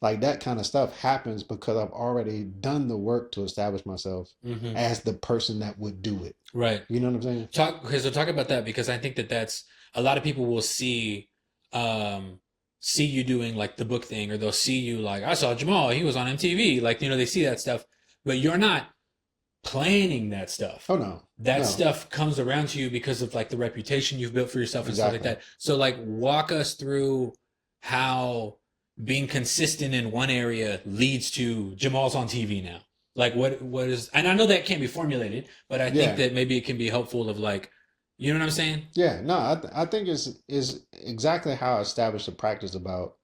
Like that kind of stuff happens because I've already done the work to establish myself as the person that would do it. Right. You know what I'm saying? Talk about that, because I think that's a lot of people will see you doing like the book thing, or they'll see you like, I saw Jamal, he was on MTV. Like, they see that stuff, but you're not planning that stuff. Oh no. That stuff comes around to you because of like the reputation you've built for yourself and stuff like that. So like walk us through how being consistent in one area leads to Jamal's on TV now. Like what is, and I know that can't be formulated, but I think that maybe it can be helpful of like, you know what I'm saying? Yeah, no, I think it's exactly how I established the practice about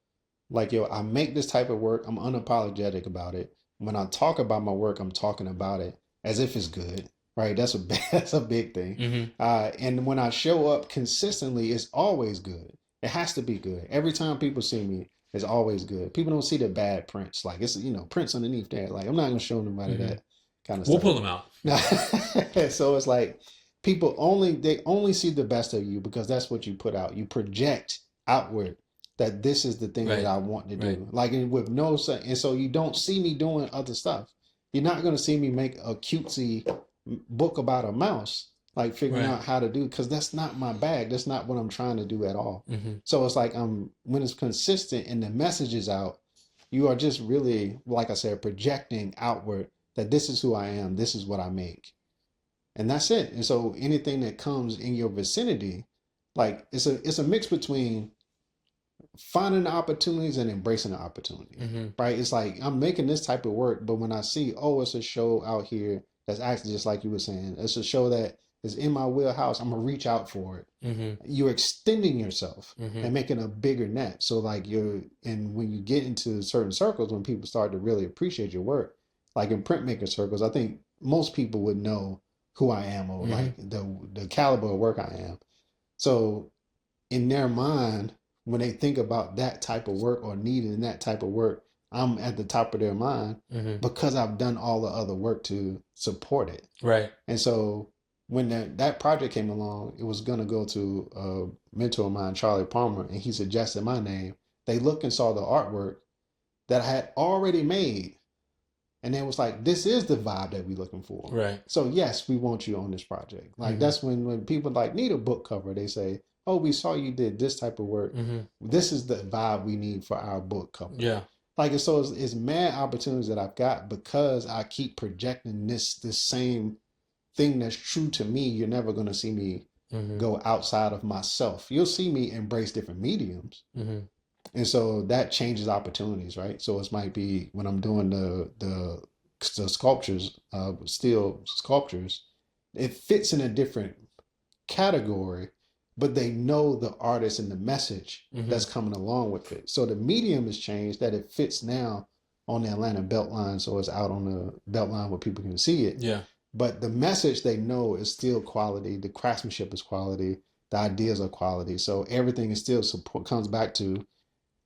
like, I make this type of work. I'm unapologetic about it. When I talk about my work, I'm talking about it as if it's good, right? That's a big thing. And when I show up consistently, it's always good. It has to be good. Every time people see me, it's always good. People don't see the bad prints. Like it's, prints underneath there. Like I'm not going to show nobody that kind of stuff. We'll pull them out. So it's like people only see the best of you because that's what you put out. You project outward that this is the thing that I want to do. Like with and so you don't see me doing other stuff. You're not going to see me make a cutesy book about a mouse like figuring Right. out how to do, because that's not my bag. That's not what I'm trying to do at all. Hmm. So it's like when it's consistent and the message is out, you are just really, like I said, projecting outward that this is who I am, this is what I make. And that's it. And so anything that comes in your vicinity, like it's a mix between finding the opportunities and embracing the opportunity, Hmm. right? It's like I'm making this type of work, but when I see, oh, it's a show out here that's actually just like you were saying, it's a show that is in my wheelhouse, I'm gonna reach out for it. Hmm. You're extending yourself Hmm. and making a bigger net. So like and when you get into certain circles, when people start to really appreciate your work, like in printmaker circles, I think most people would know who I am or Hmm. like the caliber of work I am. So in their mind, when they think about that type of work or needing that type of work, I'm at the top of their mind Hmm. because I've done all the other work to support it. Right. And so when that project came along, it was going to go to a mentor of mine, Charlie Palmer, and he suggested my name. They looked and saw the artwork that I had already made. And it was like, this is the vibe that we're looking for. Right. So yes, we want you on this project. Like Hmm. that's when people like need a book cover, they say, oh, we saw you did this type of work. Hmm. This is the vibe we need for our book cover. Yeah. Like it's mad opportunities that I've got because I keep projecting this same thing that's true to me. You're never gonna see me Hmm. go outside of myself. You'll see me embrace different mediums. Hmm. And so that changes opportunities, right? So it might be when I'm doing the sculptures, steel sculptures, it fits in a different category, but they know the artist and the message Hmm. that's coming along with it. So the medium has changed that it fits now on the Atlanta Beltline, so it's out on the Beltline where people can see it. Yeah. But the message they know is still quality. The craftsmanship is quality. The ideas are quality. So everything is still support comes back to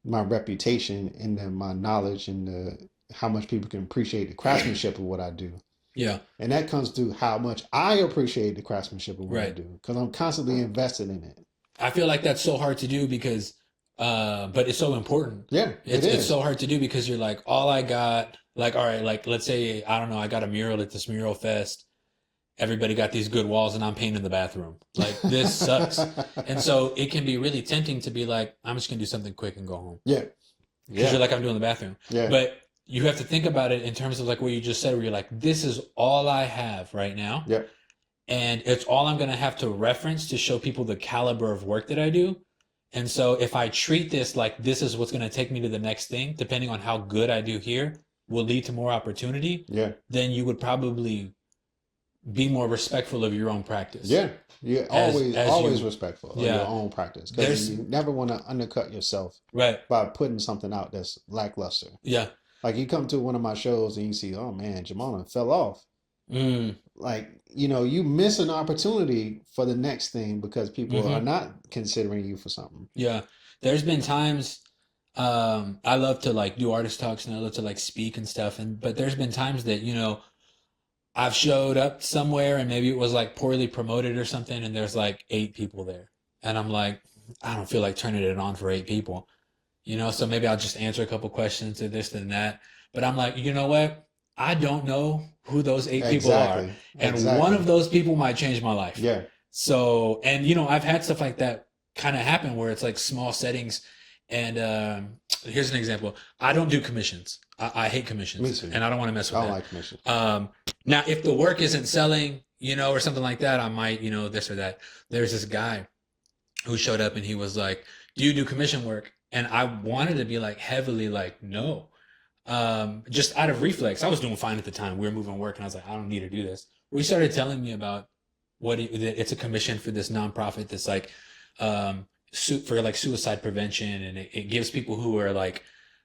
my reputation and then my knowledge and how much people can appreciate the craftsmanship of what I do. Yeah. And that comes to how much I appreciate the craftsmanship of what I Right. do because I'm constantly invested in it. I feel like that's so hard to do because, but it's so important. Yeah, It's so hard to do because you're like, all I got, like, all right, like, let's say, I don't know, I got a mural at this mural fest. Everybody got these good walls and I'm painting the bathroom. Like, this sucks. And so it can be really tempting to be like, I'm just going to do something quick and go home. Yeah. Because you're like, I'm doing the bathroom. Yeah. But you have to think about it in terms of like what you just said, where you're like, this is all I have right now. Yeah. And it's all I'm going to have to reference to show people the caliber of work that I do. And so if I treat this like this is what's going to take me to the next thing, depending on how good I do here, will lead to more opportunity, Yeah. then you would probably be more respectful of your own practice. Yeah. You're always respectful of your own practice because you never want to undercut yourself by putting something out that's lackluster. Yeah. Like you come to one of my shows and you see, oh man, Jamaal fell off. Like, you miss an opportunity for the next thing because people are not considering you for something. Yeah. There's been times I love to like do artist talks and I love to like speak and stuff. But there's been times that, I've showed up somewhere and maybe it was like poorly promoted or something and there's like 8 people there. And I'm like, I don't feel like turning it on for 8 people. So maybe I'll just answer a couple questions or this and that. But I'm like, you know what? I don't know who those 8 people are. And one of those people might change my life. Yeah. So, and I've had stuff like that kind of happen where it's like small settings. And here's an example. I don't do commissions. I hate commissions. Me too. And I don't want to mess with I that. don't like commissions. Now, if the work isn't selling, or something like that, I might, this or that. There's this guy who showed up and he was like, do you do commission work? And I wanted to be like heavily like, no. Just out of reflex. I was doing fine at the time. We were moving work and I was like, I don't need to do this. We started telling me about it's a commission for this nonprofit that's like, for like suicide prevention. And it gives people who are like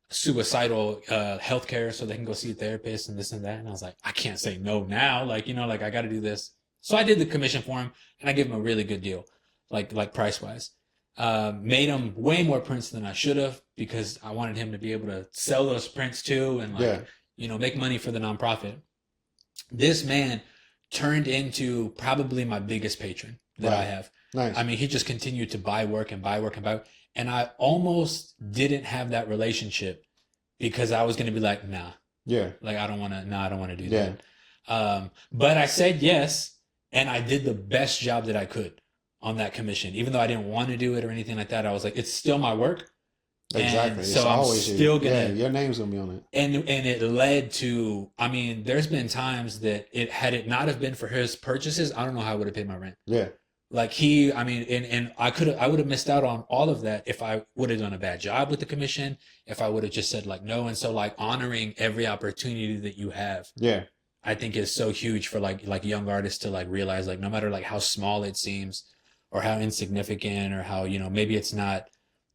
suicidal, healthcare so they can go see a therapist and this and that. And I was like, I can't say no now. Like, like I got to do this. So I did the commission for him and I gave him a really good deal, like price wise. Made him way more prints than I should have because I wanted him to be able to sell those prints too and make money for the nonprofit. This man turned into probably my biggest patron that I have. Nice. I mean, he just continued to buy work and buy work and buy. And I almost didn't have that relationship because I was going to be like, nah. Yeah. Like, I don't want to do that. But I said yes. and I did the best job that I could on that commission, even though I didn't want to do it or anything like that. I was like, it's still my work, and Exactly. It's so I'm always you. still Yeah, gonna. your name's gonna be on it. And it led to, I mean, there's been times that it had it not have been for his purchases, I don't know how I would have paid my rent. Yeah. Like I mean, and I would have missed out on all of that if I would have done a bad job with the commission, if I would have just said like no. And so like honoring every opportunity that you have, Yeah. I think is so huge for like young artists to like realize like no matter like how small it seems or how insignificant or how, you know, maybe it's not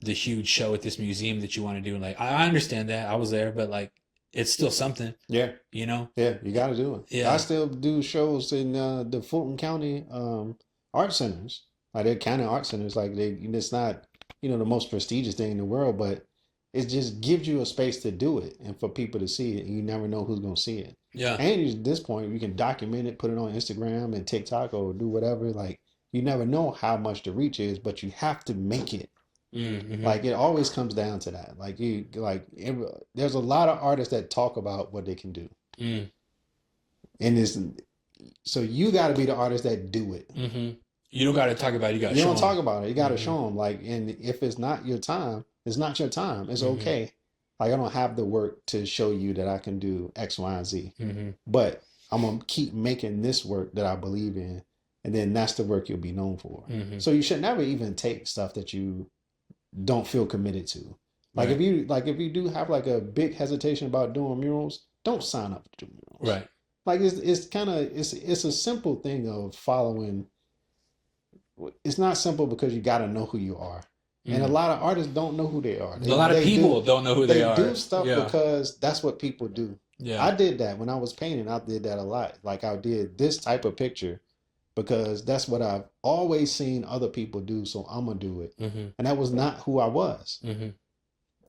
the huge show at this museum that you want to do. Like I understand that I was there, but like it's still something, Yeah. you know? Yeah. You got to do it. Yeah. I still do shows in the Fulton County art centers. Like they're county art centers. Like it's not, the most prestigious thing in the world, but it just gives you a space to do it and for people to see it. And you never know who's going to see it. Yeah. And at this point, you can document it, put it on Instagram and TikTok or do whatever. Like you never know how much the reach is, but you have to make it. Mm-hmm. Like it always comes down to that. There's a lot of artists that talk about what they can do, Mm. and so you got to be the artist that do it. Mm-hmm. You don't got to talk about it. You got to You show don't them. talk about it. You got to Mhm. show them. Like, and if it's not your time, it's not your time. It's Mhm. okay. Like I don't have the work to show you that I can do X, Y, and Z, Mm-hmm. but I'm gonna keep making this work that I believe in, and then that's the work you'll be known for. Mm-hmm. So you should never even take stuff that you don't feel committed to. Like Right. if you do have like a big hesitation about doing murals, don't sign up to do murals. Right. Like it's kind of it's a simple thing of following. It's not simple because you got to know who you are, and a Mhm. lot of artists don't know who they are. A lot of people don't know who they are. do stuff Yeah. because that's what people do. Yeah. I did that when I was painting. I did that a lot. Like I did this type of picture because that's what I've always seen other people do. So I'm gonna do it, Mm-hmm. and that was not who I was. Mm-hmm.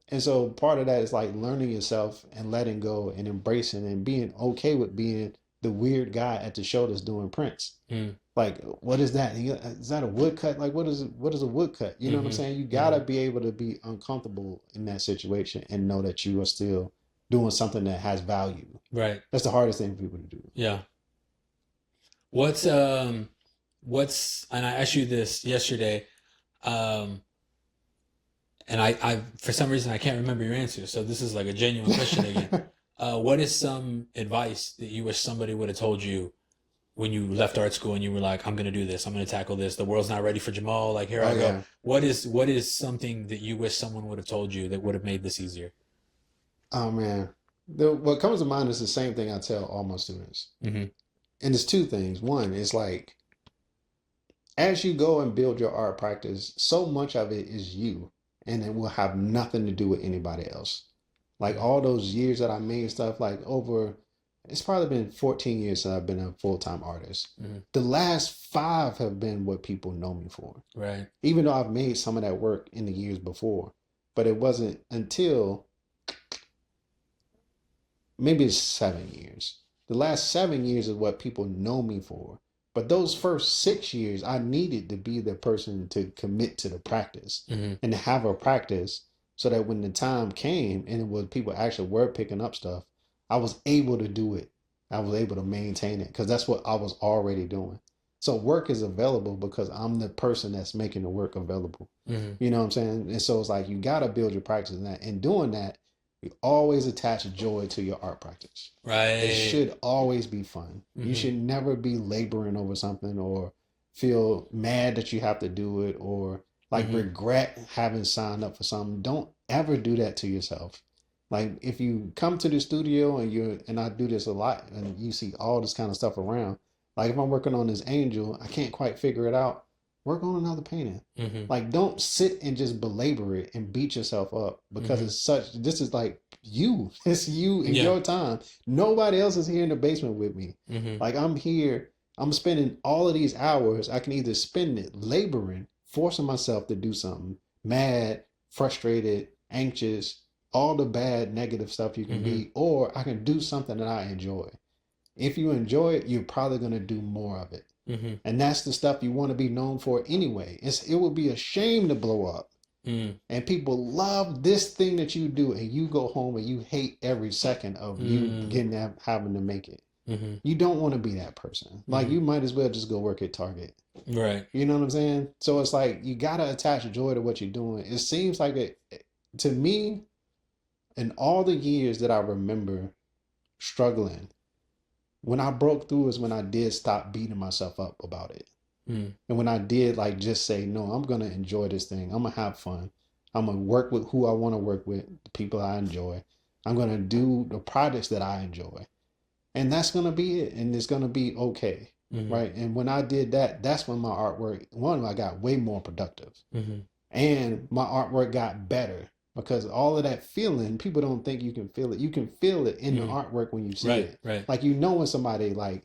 And so part of that is like learning yourself and letting go and embracing and being okay with being the weird guy at the show that's doing prints. Mm. Like, what is that? Is that a woodcut? Like, what is a woodcut? You know what I'm Mhm. saying? You gotta be able to be uncomfortable in that situation and know that you are still doing something that has value. Right. That's the hardest thing for people to do. Yeah. What's and I asked you this yesterday, and I for some reason I can't remember your answer, so this is like a genuine question again. What is some advice that you wish somebody would have told you when you left art school and you were like, I'm gonna do this, I'm gonna tackle this, the world's not ready for Jamaal, like here I go. Yeah. What is something that you wish someone would have told you that would have made this easier? Oh man, what comes to mind is the same thing I tell all my students, Mm-hmm. and it's two things. One is like, as you go and build your art practice, so much of it is you, and it will have nothing to do with anybody else. Like all those years that I made stuff, it's probably been 14 years since I've been a full-time artist. Mm-hmm. The last 5 have been what people know me for. Right. Even though I've made some of that work in the years before, but it wasn't until maybe it's 7 years. The last 7 years is what people know me for. But those first 6 years, I needed to be the person to commit to the practice Mm-hmm. and to have a practice so that when the time came and it was people actually were picking up stuff, I was able to do it. I was able to maintain it because that's what I was already doing. So work is available because I'm the person that's making the work available. Mm-hmm. You know what I'm saying? And so it's like you got to build your practice in that. And doing that, you always attach joy to your art practice. Right. It should always be fun. You Mhm. should never be laboring over something or feel mad that you have to do it or like Mhm. regret having signed up for something. Don't ever do that to yourself. Like if you come to the studio and I do this a lot and you see all this kind of stuff around, like if I'm working on this angel, I can't quite figure it out. Work on another painting. Mm-hmm. Like don't sit and just belabor it and beat yourself up because Mhm. this is like you. It's you in Yeah. your time. Nobody else is here in the basement with me. Mm-hmm. Like I'm here, I'm spending all of these hours. I can either spend it laboring, forcing myself to do something, mad, frustrated, anxious, all the bad negative stuff you can be, or I can do something that I enjoy. If you enjoy it, you're probably going to do more of it. Mm-hmm. And that's the stuff you want to be known for anyway. It would be a shame to blow up. Mm. And people love this thing that you do, and you go home and you hate every second of you Mm. having to make it. Mm-hmm. You don't want to be that person. Like Mm-hmm. you might as well just go work at Target. Right. You know what I'm saying? So it's like you gotta attach joy to what you're doing. It seems like it to me, in all the years that I remember struggling, when I broke through is when I did stop beating myself up about it. Mm. And when I did like just say, no, I'm gonna enjoy this thing. I'm gonna have fun. I'm gonna work with who I want to work with, the people I enjoy. I'm gonna do the projects that I enjoy. And that's gonna be it. And it's gonna be okay. Mm-hmm. Right. And when I did that, that's when my artwork, one, I got way more productive. Mm-hmm. And my artwork got better because all of that feeling, people don't think you can feel it. You can feel it in the artwork when you see Right. it. Right. Like you know when somebody like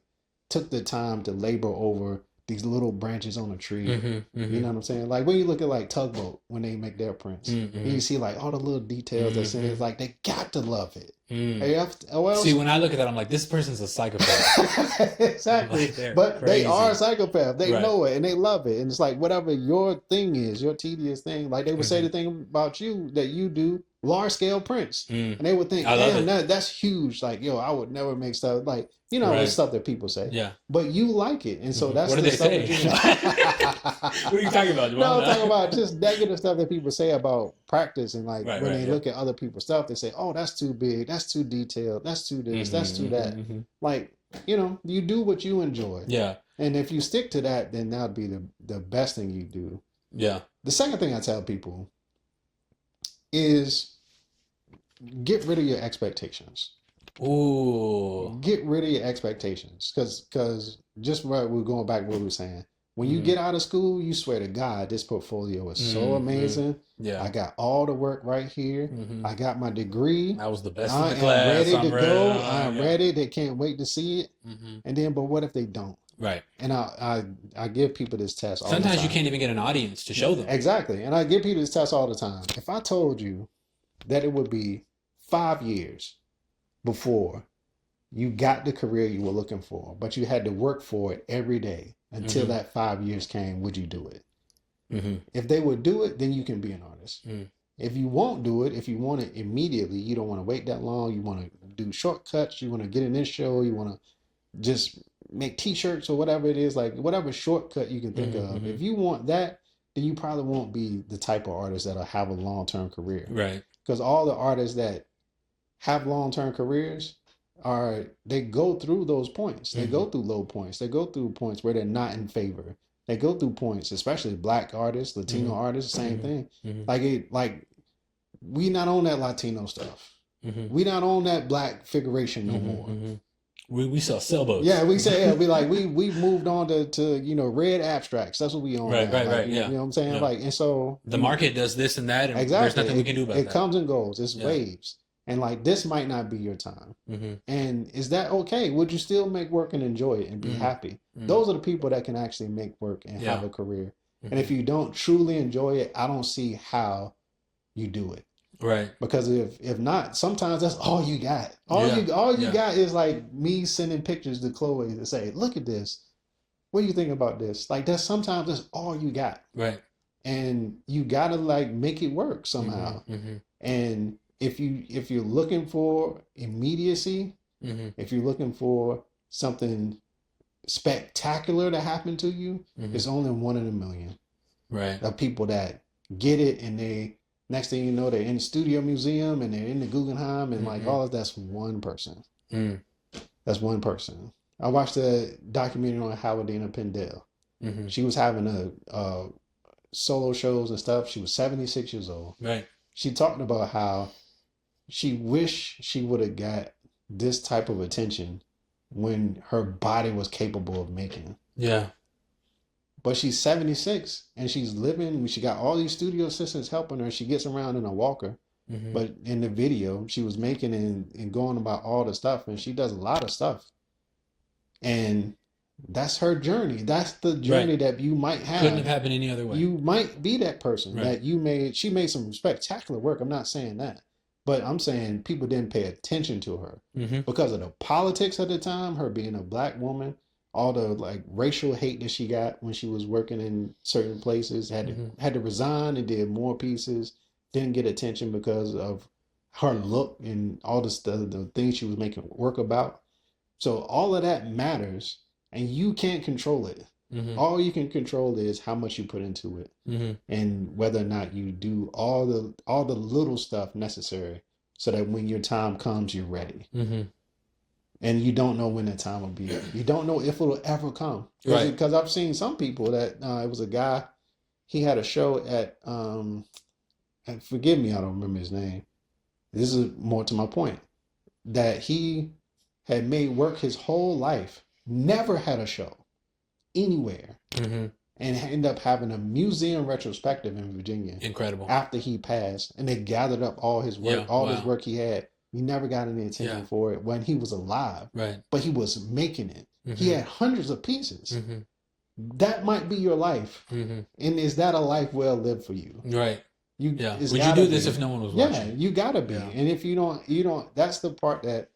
took the time to labor over these little branches on a tree. Mm-hmm. Mm-hmm. You know what I'm saying? Like when you look at like Tugboat when they make their prints, and you see like all the little details that's in it, it's like they got to love it. See, when I look at that, I'm like, this person's a psychopath. Exactly. Like, but crazy. they are a psychopath. They Right. know it and they love it. And it's like whatever your thing is, your tedious thing, like they would say the thing about you that you do large scale prints. And they would think, damn, that's huge. Like, yo, I would never make stuff like, you know, it's stuff that people say. Yeah. But you like it. And so that's what do the they stuff say? that What are you talking about, Jamaal? No, I'm talking about just negative stuff that people say about practice. And like when they look at other people's stuff, they say, oh, that's too big, that's too detailed, that's too this, that's too that. Like, you know, you do what you enjoy. Yeah. And if you stick to that, then that would be the best thing you do. Yeah. The second thing I tell people is get rid of your expectations. Ooh. Get rid of your expectations. Because just right, we're going back to what we were saying. When you get out of school, you swear to God, this portfolio is so amazing. Yeah. I got all the work right here. I got my degree. I was the best I in the class. am ready I'm to ready. go. I am ready. They can't wait to see it. And then, but what if they don't? Right. And I give people this test all Sometimes the time. you can't even get an audience to show them. Exactly. And I give people this test all the time. If I told you that it would be 5 years before you got the career you were looking for, but you had to work for it every day until that 5 years came, would you do it? If they would do it, then you can be an artist. If you won't do it, if you want it immediately, you don't want to wait that long, you want to do shortcuts, you want to get in this show, you want to just make t-shirts or whatever it is, like whatever shortcut you can think of. If you want that, then you probably won't be the type of artist that'll have a long-term career. Right. Because all the artists that have long-term careers they go through those points. They go through low points. They go through points where they're not in favor. They go through points, especially Black artists, Latino artists, same thing. Like we not on that Latino stuff. We not on that Black figuration no more. We sell sailboats. Yeah, we say we moved on to you know red abstracts. That's what we own. Right, now. right, like, right. Yeah, you know what I'm saying. Yeah. Like, and so the market does this and that, and exactly. there's nothing we can do about that. It comes and goes. It's waves, and like this might not be your time. And is that okay? Would you still make work and enjoy it and be happy? Those are the people that can actually make work and have a career. And if you don't truly enjoy it, I don't see how you do it. Right. Because if not, sometimes that's all you got. All you got is like me sending pictures to Chloe to say, look at this. What do you think about this? Like sometimes that's all you got. Right. And you gotta like make it work somehow. And if you're looking for immediacy, if you're looking for something spectacular to happen to you, it's only 1 in a million. Right. Of people that get it, and they next thing you know, they're in the Studio Museum and they're in the Guggenheim, and like all of that's one person. That's one person. I watched a documentary on Howardina Pindell. She was having a solo shows and stuff. She was 76 years old. Right. She talked about how she wished she would have got this type of attention when her body was capable of making. Yeah. But she's 76 and she's living. She got all these studio assistants helping her. She gets around in a walker. But in the video, she was making and going about all the stuff, and she does a lot of stuff. And that's her journey. That's the journey that you might have. Couldn't have happened any other way. You might be that person that she made some spectacular work. I'm not saying that. But I'm saying people didn't pay attention to her because of the politics at the time, her being a Black woman, all the like racial hate that she got when she was working in certain places, had to resign and did more pieces, didn't get attention because of her look and all the stuff, the things she was making work about. So all of that matters, and you can't control it. Mm-hmm. All you can control is how much you put into it, Mm-hmm. and whether or not you do all the little stuff necessary, so that when your time comes, you're ready. Mm-hmm. And you don't know when the time will be. You don't know if it'll ever come. Right. Because I've seen some people that it was a guy. He had a show at and forgive me, I don't remember his name. This is more to my point, that he had made work his whole life, never had a show anywhere, Mm-hmm. and ended up having a museum retrospective in Virginia Incredible. after he passed, and they gathered up all his work, Yeah, all wow. his work he had. He never got any attention Yeah. for it when he was alive, Right. but he was making it. He Mm-hmm. had hundreds of pieces. Mm-hmm. That might be your life, Mm-hmm. and is that a life well lived for you? Right. You, Yeah. it's Would you gotta do this be. if no one was Yeah, watching? you gotta be. Yeah. And if you don't. That's the part that,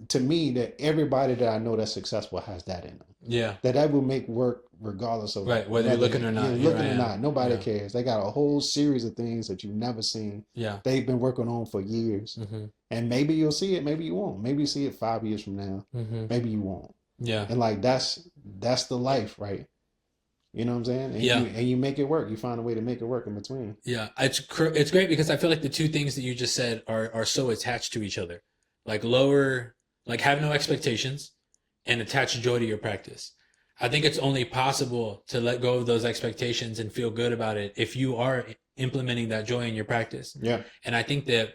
to me, that everybody that I know that's successful has that in them. Yeah. That will make work regardless of Right. Whether you're looking or not. you're Here looking I or am. not. Nobody Yeah. cares. They got a whole series of things that you've never seen. Yeah. They've been working on for years, Mm-hmm. and maybe you'll see it. Maybe you won't. Maybe you see it 5 years from now. Mm-hmm. Maybe you won't. Yeah. And like that's the life, right? You know what I'm saying? And Yeah. you make it work. You find a way to make it work in between. Yeah. It's great because I feel like the two things that you just said are so attached to each other. Like have no expectations and attach joy to your practice. I think it's only possible to let go of those expectations and feel good about it if you are implementing that joy in your practice. Yeah. And I think that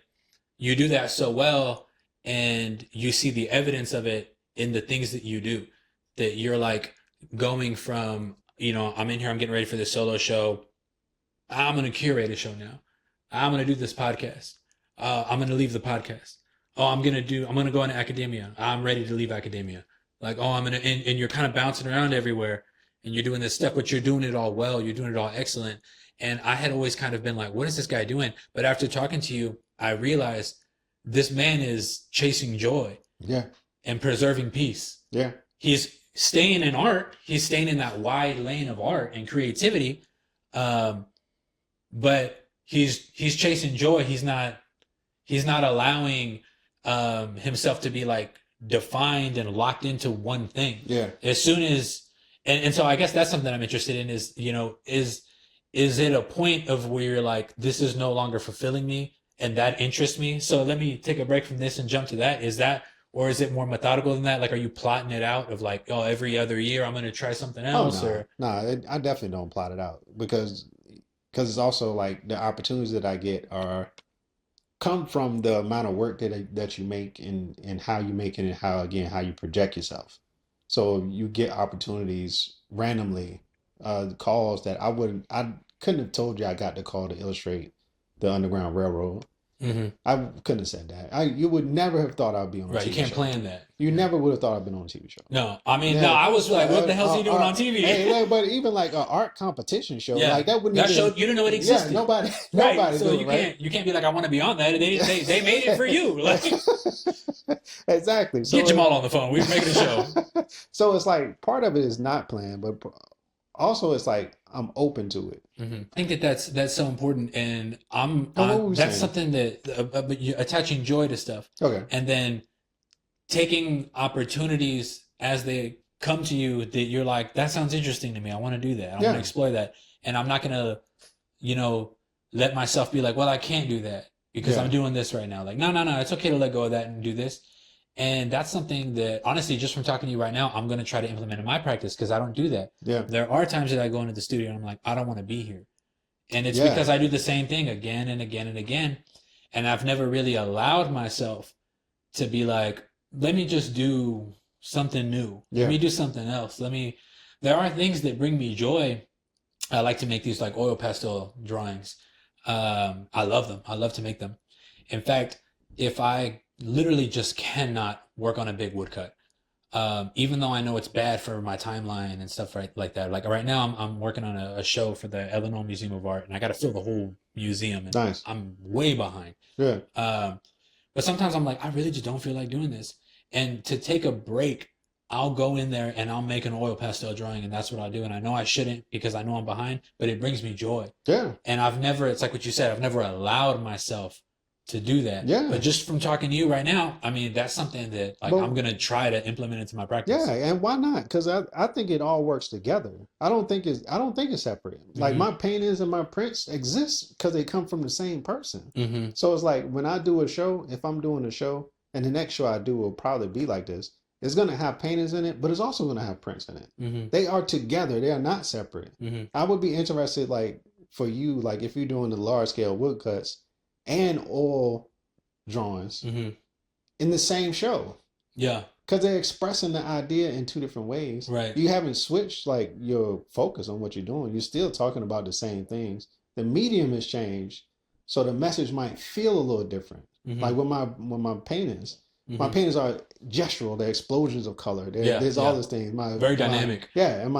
you do that so well, and you see the evidence of it in the things that you do, that you're like going from, I'm in here, I'm getting ready for this solo show. I'm going to curate a show now. I'm going to do this podcast. I'm going to leave the podcast. Oh, I'm going to go into academia. I'm ready to leave academia. Like, oh, and you're kind of bouncing around everywhere, and you're doing this stuff, but you're doing it all well. You're doing it all excellent. And I had always kind of been like, what is this guy doing? But after talking to you, I realized this man is chasing joy. Yeah. And preserving peace. Yeah. He's staying in art. He's staying in that wide lane of art and creativity. But he's chasing joy. He's not allowing himself to be like defined and locked into one thing. Yeah. As soon as, and so I guess that's something I'm interested in is it a point of where you're like, this is no longer fulfilling me and that interests me, so let me take a break from this and jump to that? Is that, or is it more methodical than that? Like, are you plotting it out of like, oh, every other year I'm going to try something else? I definitely don't plot it out because it's also like the opportunities that I get come from the amount of work that you make and how you make it and how you project yourself. So you get opportunities randomly, calls that I couldn't have told you I got the call to illustrate the Underground Railroad. Mm-hmm. I couldn't have said that. You would never have thought I'd be on a TV show. Right, you can't plan that. You never would have thought I'd been on a TV show. No, I mean, no, I was like, what the hell is he doing on TV? Hey, but even like an art competition show, like that wouldn't show, you didn't know it existed. Yeah, nobody so knew it, you can't be like, I want to be on that. They made it for you. Like, exactly. So, get Jamaal on the phone. We're making a show. So it's like part of it is not planned, but also it's like I'm open to it. Mm-hmm. I think that's so important, and that's something that but you attaching joy to stuff. Okay. And then taking opportunities as they come to you that you're like, that sounds interesting to me. I want to do that. I want to explore that. And I'm not going to, let myself be like, well, I can't do that because I'm doing this right now. Like, no. It's okay to let go of that and do this. And that's something that, honestly, just from talking to you right now, I'm going to try to implement in my practice because I don't do that. Yeah. There are times that I go into the studio and I'm like, I don't want to be here. And it's because I do the same thing again and again and again. And I've never really allowed myself to be like, let me just do something new. Let me do something else. There are things that bring me joy. I like to make these like oil pastel drawings. I love them. I love to make them. In fact, if I literally just cannot work on a big woodcut, even though I know it's bad for my timeline and stuff like that. Like right now I'm working on a show for the Illinois Museum of Art and I got to fill the whole museum. And nice. I'm way behind. Yeah. But sometimes I'm like, I really just don't feel like doing this. And to take a break, I'll go in there and I'll make an oil pastel drawing and that's what I'll do. And I know I shouldn't because I know I'm behind, but it brings me joy. Yeah. And it's like what you said, I've never allowed myself to do that. Yeah. But just from talking to you right now, I mean, that's something that like But I'm gonna try to implement into my practice. yeah, and why not? Because I think it all works together. I don't think it's separate. Like my paintings and my prints exist because they come from the same person. Mm-hmm. So it's like when I do a show, if I'm doing a show, and the next show I do will probably be like this, it's gonna have paintings in it, but it's also gonna have prints in it. Mm-hmm. They are together. They are not separate. Mm-hmm. I would be interested, like for you, like if you're doing the large scale woodcuts and oil drawings Mm-hmm. in the same show. Yeah. Because they're expressing the idea in two different ways. Right. You haven't switched like your focus on what you're doing. You're still talking about the same things. The medium has changed, so the message might feel a little different. Mm-hmm. Like with my paintings, my paintings are gestural. They're explosions of color. There's all these things. Very dynamic. Yeah, and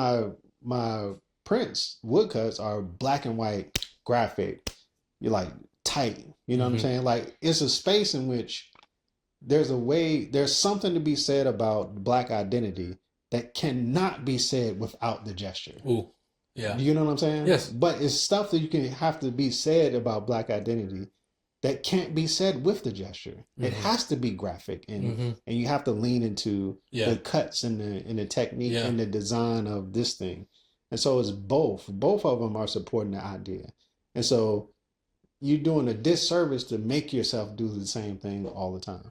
my prints, woodcuts are black and white, graphic. You're like tight. You know what I'm saying? Like it's a space in which there's something to be said about Black identity that cannot be said without the gesture. Ooh, yeah. You know what I'm saying? Yes. But it's stuff that you can have to be said about Black identity that can't be said with the gesture. It has to be graphic, and you have to lean into the cuts and the technique and the design of this thing. And so it's both. Both of them are supporting the idea. And so you're doing a disservice to make yourself do the same thing all the time.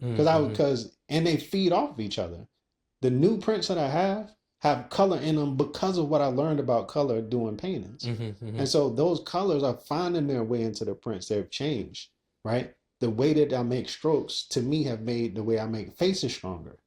And they feed off of each other. The new prints that I have color in them because of what I learned about color doing paintings. And so those colors are finding their way into the prints. They've changed, right? The way that I make strokes to me have made the way I make faces stronger,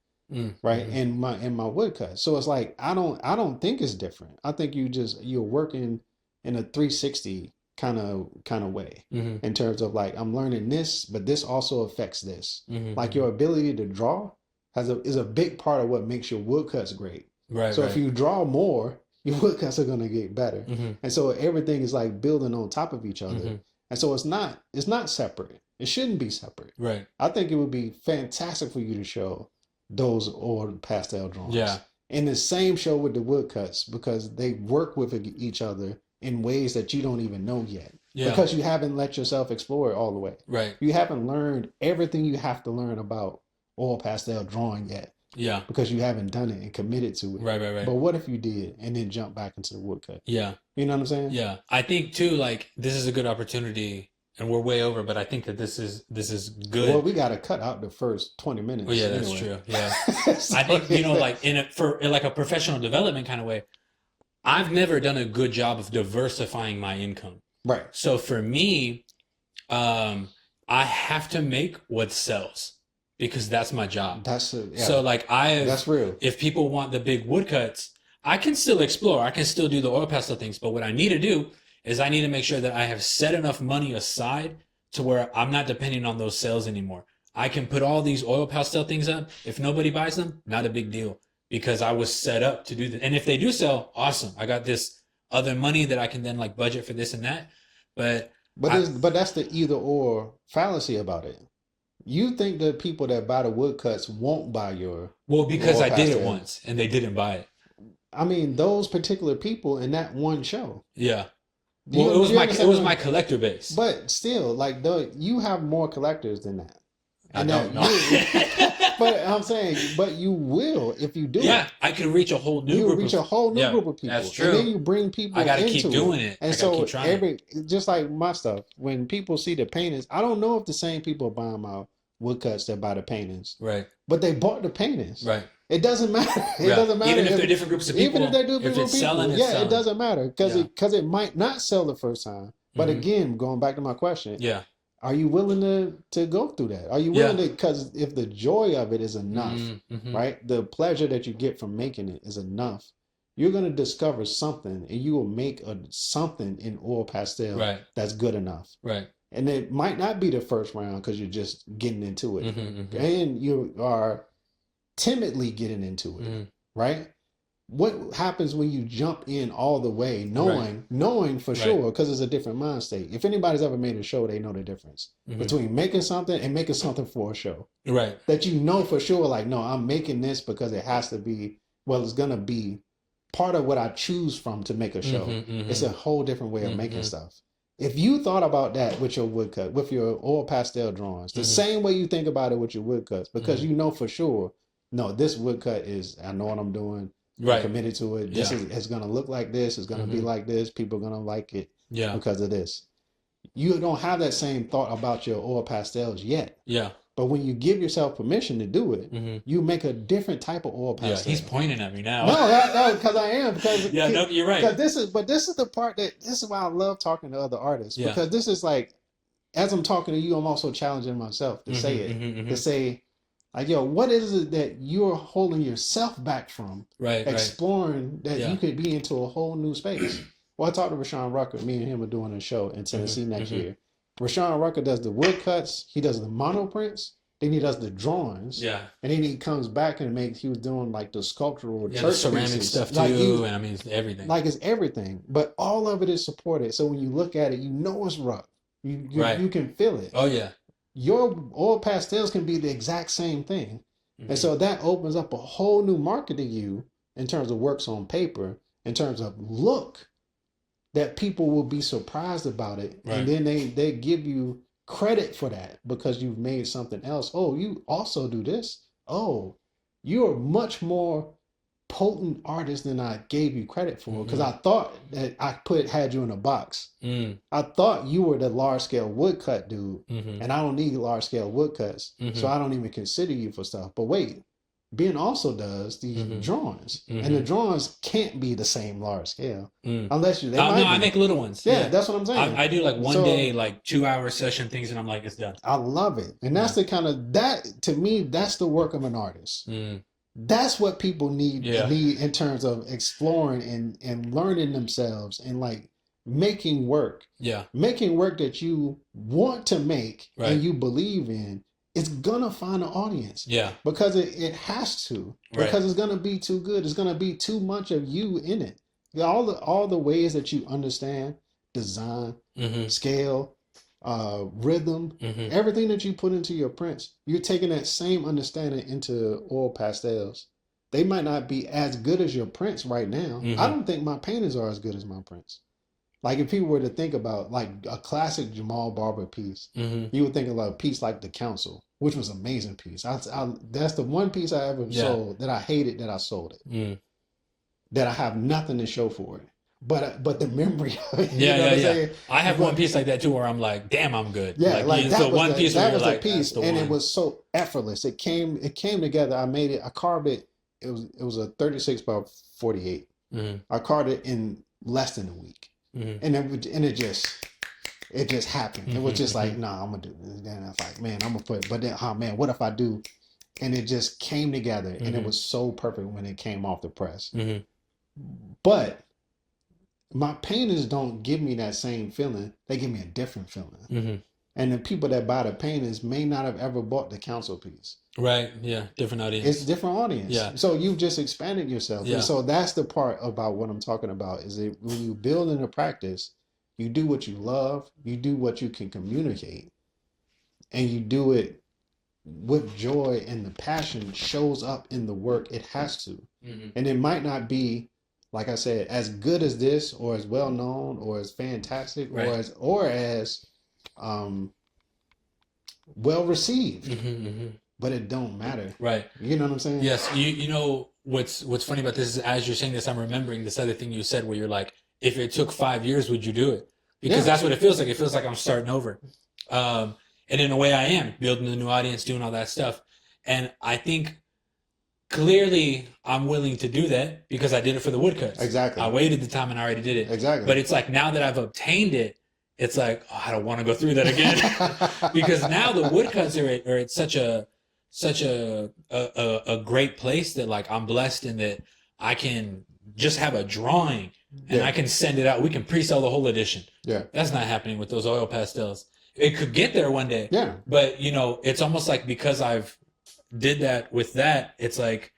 right? And my woodcuts. So it's like I don't think it's different. I think you're working in a 360 kind of way in terms of like I'm learning this, but this also affects this. Like your ability to draw is a big part of what makes your woodcuts great. Right. So if you draw more, your woodcuts are going to get better. And so everything is like building on top of each other. And so it's not separate. It shouldn't be separate. Right. I think it would be fantastic for you to show those oil pastel drawings. Yeah. In the same show with the woodcuts because they work with each other in ways that you don't even know yet. Yeah. Because you haven't let yourself explore it all the way. Right. You haven't learned everything you have to learn about oil pastel drawing yet. Yeah. Because you haven't done it and committed to it. Right. But what if you did and then jump back into the woodcut? Yeah. You know what I'm saying? Yeah. I think too, like this is a good opportunity and we're way over, but I think that this is good. Well, we got to cut out the first 20 minutes. Well, yeah, that's true. Yeah. I think, like for a professional development kind of way, I've never done a good job of diversifying my income. Right. So for me, I have to make what sells because that's my job. So like that's real. If people want the big woodcuts, I can still explore. I can still do the oil pastel things. But what I need to do is I need to make sure that I have set enough money aside to where I'm not depending on those sales anymore. I can put all these oil pastel things up. If nobody buys them, not a big deal. Because I was set up to do that. And if they do sell, awesome. I got this other money that I can then like budget for this and that. But that's the either or fallacy about it. You think the people that buy the woodcuts won't buy your because I did it once and they didn't buy it. I mean, those particular people in that one show. Yeah. Well, it was my collector base. But still, like you have more collectors than that. I don't know. But I'm saying, but you will if you do it. Yeah, I can reach a whole new group. You reach a whole new group of people. That's true. And then you bring people. I got to keep doing it. And so just like my stuff, when people see the paintings, I don't know if the same people are buying my woodcuts that buy the paintings. Right. But they bought the paintings. Right. It doesn't matter. It doesn't matter. Even if they're different groups of people. Even if they're different groups of people. It doesn't matter because it might not sell the first time. But again, going back to my question. Yeah. Are you willing to go through that? Are you willing to, because if the joy of it is enough, right? The pleasure that you get from making it is enough, you're going to discover something and you will make something in oil pastel that's good enough. Right. And it might not be the first round because you're just getting into it. And you are timidly getting into it, right? What happens when you jump in all the way, knowing for sure, because it's a different mind state. If anybody's ever made a show, they know the difference between making something and making something for a show. Right. That you know for sure, like, no, I'm making this because it has to be, it's going to be part of what I choose from to make a show. It's a whole different way of making stuff. If you thought about that with your woodcut, with your oil pastel drawings, the same way you think about it with your woodcuts, because you know for sure, no, this woodcut is, I know what I'm doing. I'm Right. committed to it. This Yeah. is, it's gonna look like this. It's gonna be like this. People are gonna like it Yeah. because of this. You don't have that same thought about your oil pastels yet. Yeah. But when you give yourself permission to do it, you make a different type of oil Yeah. pastel. He's pointing at me now. No, because I am. Because yeah, no, you're right. Because this is the part this is why I love talking to other artists. Yeah. Because this is like, as I'm talking to you, I'm also challenging myself to say it. To say, like, yo, what is it that you're holding yourself back from? Right. Exploring that Yeah. you could be into a whole new space. Well, I talked to Rashawn Rucker. Me and him are doing a show in Tennessee next year. Rashawn Rucker does the woodcuts. He does the monoprints. Then he does the drawings. Yeah. And then he comes back and he was doing like the sculptural Yeah, church the ceramic pieces. stuff too, Like and I mean it's everything. Like it's everything. But all of it is supported. So when you look at it, you know it's rough. You can feel it. Oh yeah. Your oil pastels can be the exact same thing. And so that opens up a whole new market to you in terms of works on paper, in terms of look, that people will be surprised about it. Right. And then they give you credit for that because you've made something else. Oh, you also do this. Oh, you're a much more potent artist than I gave you credit for, because I thought that I had you in a box. I thought you were the large scale woodcut dude, and I don't need large scale woodcuts, so I don't even consider you for stuff. But wait, Ben also does these drawings, and the drawings can't be the same large scale unless you. No, I make little ones. Yeah, that's what I'm saying. I do like one day, like 2-hour session things, and I'm like, it's done. I love it, and that's the kind of to me, that's the work of an artist. That's what people need in terms of exploring and learning themselves and like making work. Yeah. Making work that you want to make and you believe in. It's gonna find an audience. Yeah. Because it has to. Because it's gonna be too good. It's gonna be too much of you in it. All the ways that you understand design, scale, rhythm, everything that you put into your prints, you're taking that same understanding into oil pastels. They might not be as good as your prints right now. I don't think my paintings are as good as my prints. Like if people were to think about like a classic Jamaal Barber piece, you would think of a piece like The Council, which was an amazing piece. That's the one piece I ever sold that I hated that I sold it. That I have nothing to show for it. But the memory of it. Yeah. I have one piece like that too where I'm like, damn, I'm good. Yeah, like that was piece that was like, the piece, and it was so effortless. It came together. I made it. I carved it. It was a 36 by 48. I carved it in less than a week, and it just happened. It was just like, nah, I'm gonna do this. And then I was like, man, I'm gonna put. But then, oh man, what if I do? And it just came together, and it was so perfect when it came off the press. But my paintings don't give me that same feeling. They give me a different feeling. And the people that buy the paintings may not have ever bought the council piece. Right. Yeah. Different audience. It's a different audience. Yeah. So you've just expanded yourself. Yeah. And so that's the part about what I'm talking about is that when you build in a practice, you do what you love, you do what you can communicate, and you do it with joy, and the passion shows up in the work. It has to. And it might not be, like I said, as good as this, or as well known, or as fantastic, or as well received, but it don't matter. Right. You know what I'm saying? Yes. You know what's funny about this is, as you're saying this, I'm remembering this other thing you said where you're like, if it took 5 years, would you do it? Because that's what it feels like. It feels like I'm starting over. And in a way I am building a new audience, doing all that stuff. And I think clearly I'm willing to do that because I did it for the woodcuts. Exactly. I waited the time and I already did it. Exactly. But it's like now that I've obtained it, it's like, oh, I don't want to go through that again. Because now the woodcuts are at such a great place that like I'm blessed in that I can just have a drawing and I can send it out. We can pre-sell the whole edition. Yeah. That's not happening with those oil pastels. It could get there one day. Yeah. But you know, it's almost like because I've did that with that, it's like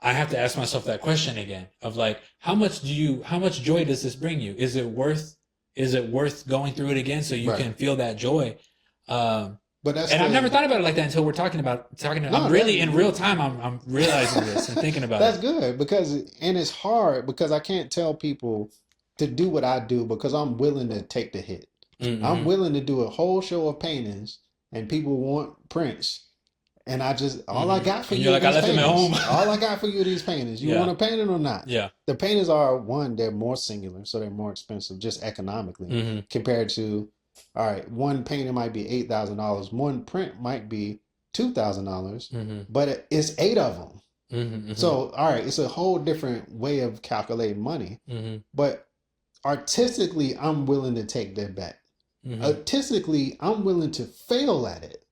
I have to ask myself that question again of like, how much joy does this bring you? Is it worth going through it again so you can feel that joy? But I've never thought about it like that until we're talking. I'm really in real time. I'm realizing this and thinking about that's it. That's good because it's hard because I can't tell people to do what I do because I'm willing to take the hit. I'm willing to do a whole show of paintings and people want prints. And all I got for And you you're are like, I these left them at paintings. home. All I got for you are these paintings. You Yeah. want a painting or not? Yeah. The paintings are, one, they're more singular, so they're more expensive just economically compared to, all right, one painting might be $8,000. One print might be $2,000, but it's 8 of them. So, all right, it's a whole different way of calculating money. But artistically, I'm willing to take that bet. Artistically, I'm willing to fail at it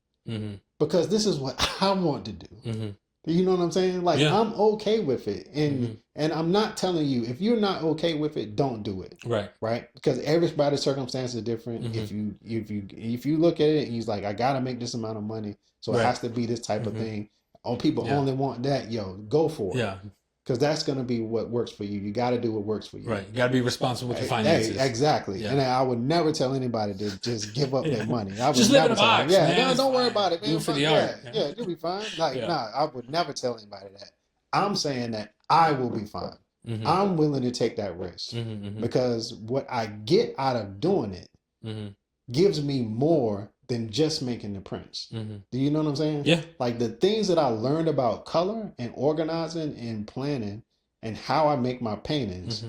because this is what I want to do. You know what I'm saying? Like, I'm okay with it. And I'm not telling you, if you're not okay with it, don't do it. Right? Because everybody's circumstance is different. If you look at it and you're like, I gotta make this amount of money, so it has to be this type of thing. Oh, people only want that, go for it. Yeah. Because that's going to be what works for you. You got to do what works for you. Right. You got to be responsible with your finances. Hey, exactly. Yeah. And I would never tell anybody to just give up their money. I would just never live in a box, them, man. don't worry about it. Man. Do it for the art. Yeah, you'll be fine. Like, I would never tell anybody that. I'm saying that I will be fine. I'm willing to take that risk because what I get out of doing it gives me more than just making the prints. Do you know what I'm saying? Yeah. Like the things that I learned about color and organizing and planning and how I make my paintings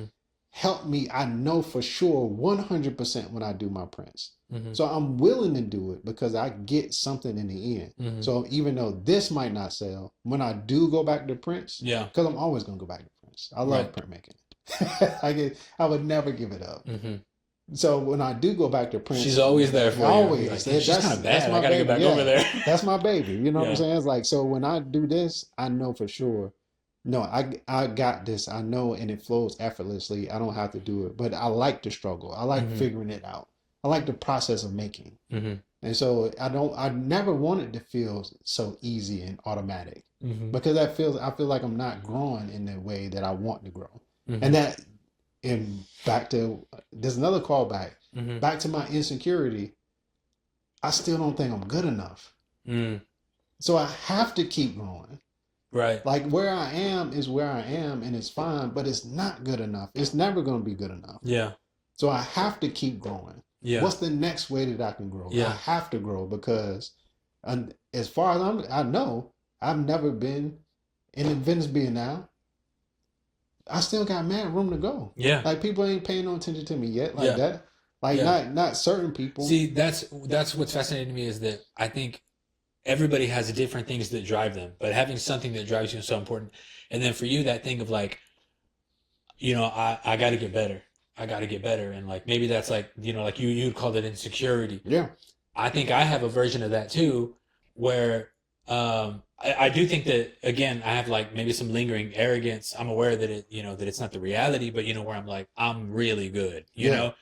help me, I know for sure 100% when I do my prints. So I'm willing to do it because I get something in the end. So even though this might not sell, when I do go back to prints, because I'm always going to go back to prints. I love printmaking. I would never give it up. So when I do go back to print, she's always there for always. you. Like, she's kind of bad. I gotta get back over there. That's my baby. You know what I'm saying? It's like, so when I do this, I know for sure. No, I got this. I know, and it flows effortlessly. I don't have to do it, but I like the struggle. I like figuring it out. I like the process of making. And so I never want it to feel so easy and automatic because I feel like I'm not growing in the way that I want to grow, and back to, there's another callback, back to my insecurity. I still don't think I'm good enough. So I have to keep growing. Right. Like where I am is where I am and it's fine, but it's not good enough. It's never going to be good enough. Yeah. So I have to keep growing. Yeah. What's the next way that I can grow? Yeah. I have to grow because as far as I know, I've never been in the Venice Biennale. I still got mad room to go. Yeah. Like people ain't paying no attention to me yet like that. Like not certain people. See, that's what's fascinating to me is that I think everybody has different things that drive them, but having something that drives you is so important. And then for you, that thing of like, I got to get better. I got to get better. And like, maybe that's like, like you'd call it insecurity. Yeah. I think I have a version of that too, where, I do think that, again, I have like maybe some lingering arrogance. I'm aware that that it's not the reality, but where I'm like, I'm really good, you know?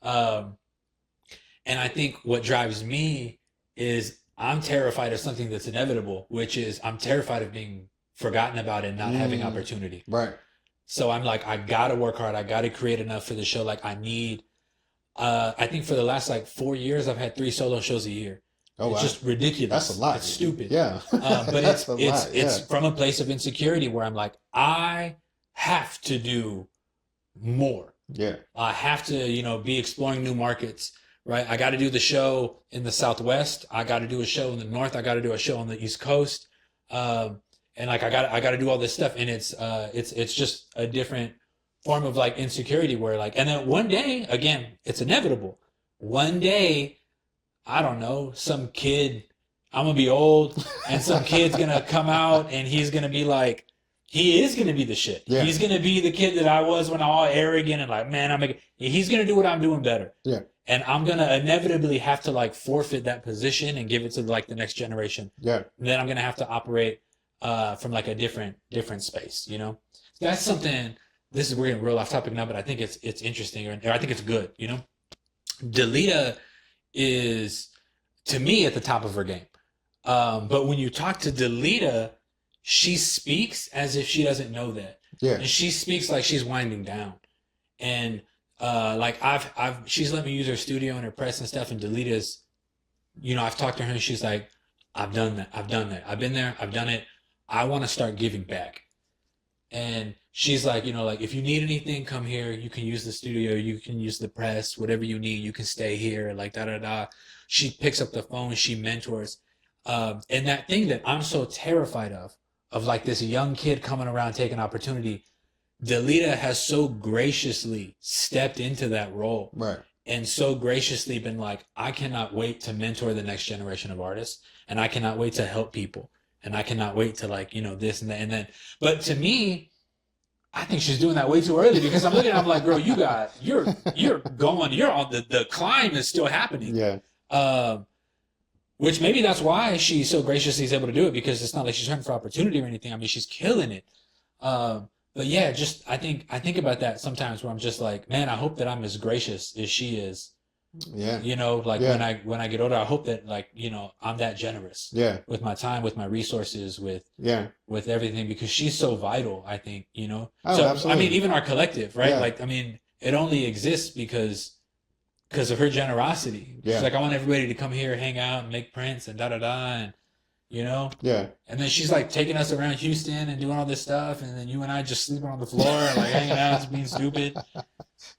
And I think what drives me is I'm terrified of something that's inevitable, which is I'm terrified of being forgotten about and not having opportunity. Right. So I'm like, I gotta work hard. I gotta create enough for the show. Like I think for the last like 4 years, I've had 3 solo shows a year. Oh, it's just ridiculous. That's a lot. It's stupid. Yeah. But it's from a place of insecurity where I'm like, I have to do more. Yeah. I have to, be exploring new markets, right? I got to do the show in the Southwest. I got to do a show in the North. I got to do a show on the East Coast. And like, I got to do all this stuff. And it's just a different form of like insecurity where like, and then one day, again, it's inevitable. One day, I don't know, some kid, I'm going to be old and some kid's going to come out and he's going to be like, he is going to be the shit. Yeah. He's going to be the kid that I was when I was all arrogant and like, man, he's going to do what I'm doing better. Yeah. And I'm going to inevitably have to like forfeit that position and give it to like the next generation. Yeah. And then I'm going to have to operate from like a different space, That's something, we're getting real off topic now, but I think it's interesting or I think it's good, Delita is, to me, at the top of her game. But when you talk to Delita, she speaks as if she doesn't know that. Yeah. And she speaks like she's winding down. And like she's let me use her studio and her press and stuff, and Delita's, I've talked to her and she's like, I've done that. I've been there. I've done it. I want to start giving back. And she's like, like if you need anything, come here. You can use the studio. You can use the press. Whatever you need, you can stay here. Like da da da. She picks up the phone. She mentors. And that thing that I'm so terrified of like this young kid coming around taking opportunity. Delita has so graciously stepped into that role. Right. And so graciously been like, I cannot wait to mentor the next generation of artists. And I cannot wait to help people. And I cannot wait to like, this and that. And then, but to me, I think she's doing that way too early because I'm looking at, I'm like, girl, you're on the climb is still happening. Yeah. Which maybe that's why she so graciously is able to do it, because it's not like she's hunting for opportunity or anything. I mean, she's killing it. But yeah, just I think about that sometimes where I'm just like, man, I hope that I'm as gracious as she is. Yeah. Like Yeah. when I get older, I hope that like, I'm that generous. Yeah. With my time, with my resources, with Yeah. with everything, because she's so vital, I think, Oh, So absolutely. I mean, even our collective, right? Yeah. Like, I mean, it only exists because of her generosity. Yeah. She's like, I want everybody to come here, hang out, and make prints and da da da, and Yeah. and then she's like taking us around Houston and doing all this stuff, and then you and I just sleeping on the floor, like hanging out, just being stupid.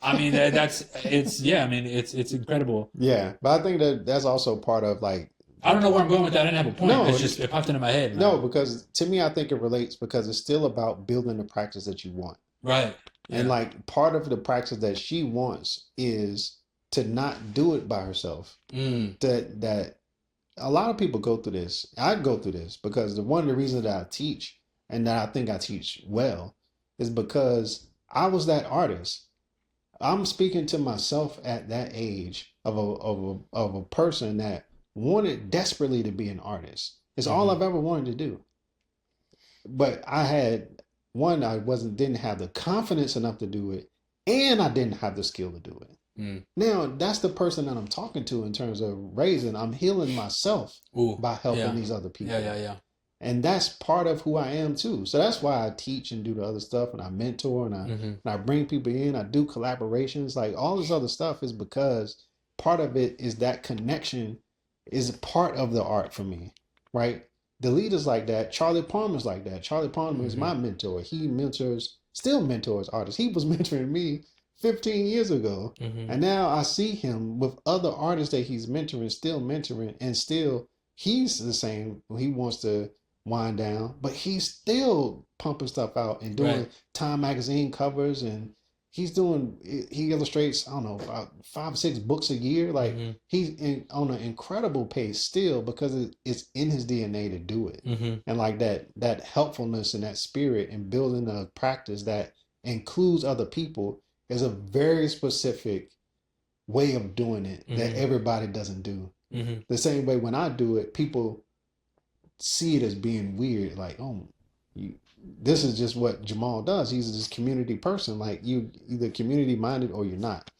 I mean, it's incredible. Yeah. But I think that's also part of like, I don't know where I'm going with that. I didn't have a point. No, It's just it popped into my head. no, Man. because to me, I think it relates because it's still about building the practice that you want. Right. And Yeah. like part of the practice that she wants is to not do it by herself. That a lot of people go through this. I go through this because one of the reasons that I teach and that I think I teach well is because I was that artist. I'm speaking to myself at that age of a person that wanted desperately to be an artist. It's all I've ever wanted to do. But I didn't have the confidence enough to do it, and I didn't have the skill to do it. Now that's the person that I'm talking to in terms of raising. I'm healing myself by helping these other people. Yeah. And that's part of who I am too. So that's why I teach and do the other stuff, and I mentor and I bring people in. I do collaborations. Like all this other stuff is because part of it is that connection is a part of the art for me, right? The leaders like that. Charlie Palmer's like that. Charlie Palmer is my mentor. He still mentors artists. He was mentoring me 15 years ago. And now I see him with other artists that he's still mentoring, and still he's the same. He wants to wind down, but he's still pumping stuff out and doing Time magazine covers, and he illustrates, I don't know, about 5 or 6 books a year. Like he's on an incredible pace still because it's in his DNA to do it. And like that helpfulness and that spirit and building a practice that includes other people is a very specific way of doing it that everybody doesn't do. The same way when I do it, people see it as being weird, like, oh, this is just what Jamaal does. He's this community person. Like you either community minded or you're not.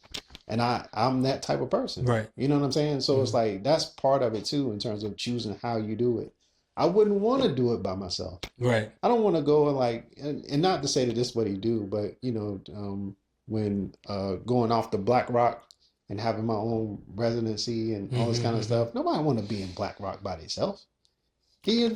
And I'm that type of person. Right. You know what I'm saying? So it's like that's part of it too in terms of choosing how you do it. I wouldn't want to do it by myself. Right. I don't want to go and not to say that this is what he do, but when going off to Black Rock and having my own residency and all this kind of stuff, nobody want to be in Black Rock by themselves. You do,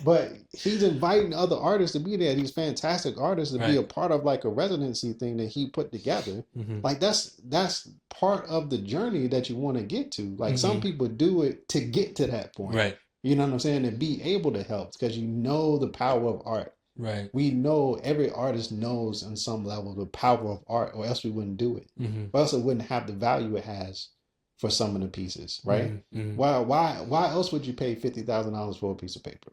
but he's inviting other artists to be there. These fantastic artists to be a part of like a residency thing that he put together. Like that's part of the journey that you want to get to. Like some people do it to get to that point. Right. You know what I'm saying? And be able to help because you know the power of art. Right. We know every artist knows on some level the power of art, or else we wouldn't do it. Or else it wouldn't have the value it has for some of the pieces, right? Why else would you pay $50,000 for a piece of paper?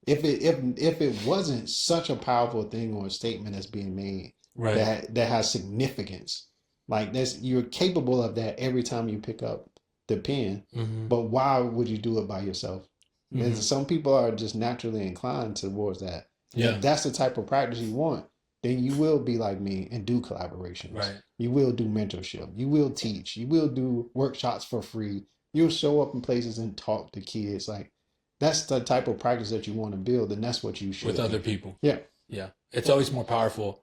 If it wasn't such a powerful thing or a statement that's being made that has significance, like you're capable of that every time you pick up the pen. But why would you do it by yourself? And some people are just naturally inclined towards that. Yeah. If that's the type of practice you want, then you will be like me and do collaborations. Right. You will do mentorship. You will teach. You will do workshops for free. You'll show up in places and talk to kids. Like that's the type of practice that you want to build, and that's what you should with do. other people. Yeah. Yeah. It's always more powerful.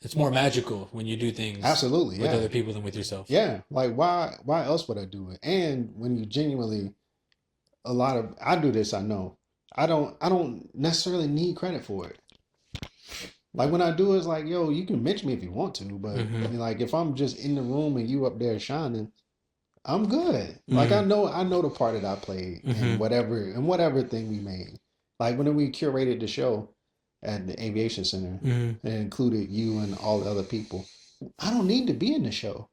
It's more magical when you do things absolutely with other people than with yourself. Yeah. Like why else would I do it? And when you genuinely I do this, I know. I don't necessarily need credit for it. Like when I do, it's like, yo, you can mention me if you want to, but Mm-hmm. like if I'm just in the room and you up there shining, I'm good. Like Mm-hmm. I know the part that I played Mm-hmm. and whatever thing we made. Like when we curated the show at the Aviation Center Mm-hmm. and included you and all the other people, I don't need to be in the show.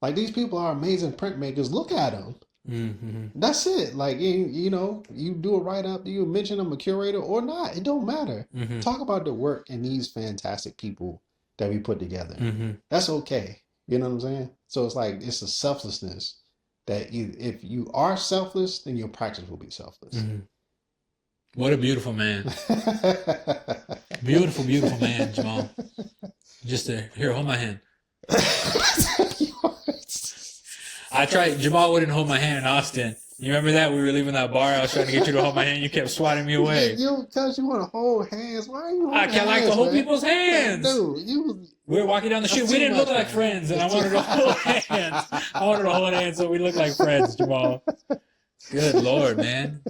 Like these people are amazing printmakers. Look at them. Mm-hmm. That's it. Like you know, you do a write up, you mention I'm a curator or not. It don't matter. Mm-hmm. Talk about the work and these fantastic people that we put together. Mm-hmm. That's okay. You know what I'm saying? So it's like it's a selflessness that if you are selfless, then your practice will be selfless. Mm-hmm. What a beautiful man. Beautiful, beautiful man, Jamaal. Just here, hold my hand. I tried. Jamaal wouldn't hold my hand in Austin. You remember that? We were leaving that bar. I was trying to get you to hold my hand. You kept swatting me away. Because you want to hold hands. Why are you I holding can't like to hands, hold man? people's hands. Dude, We were walking down the street. That's We too didn't look much, like man. friends, and I That's wanted to hold hands. I wanted to hold hands so we look like friends, Jamaal. Good Lord, man.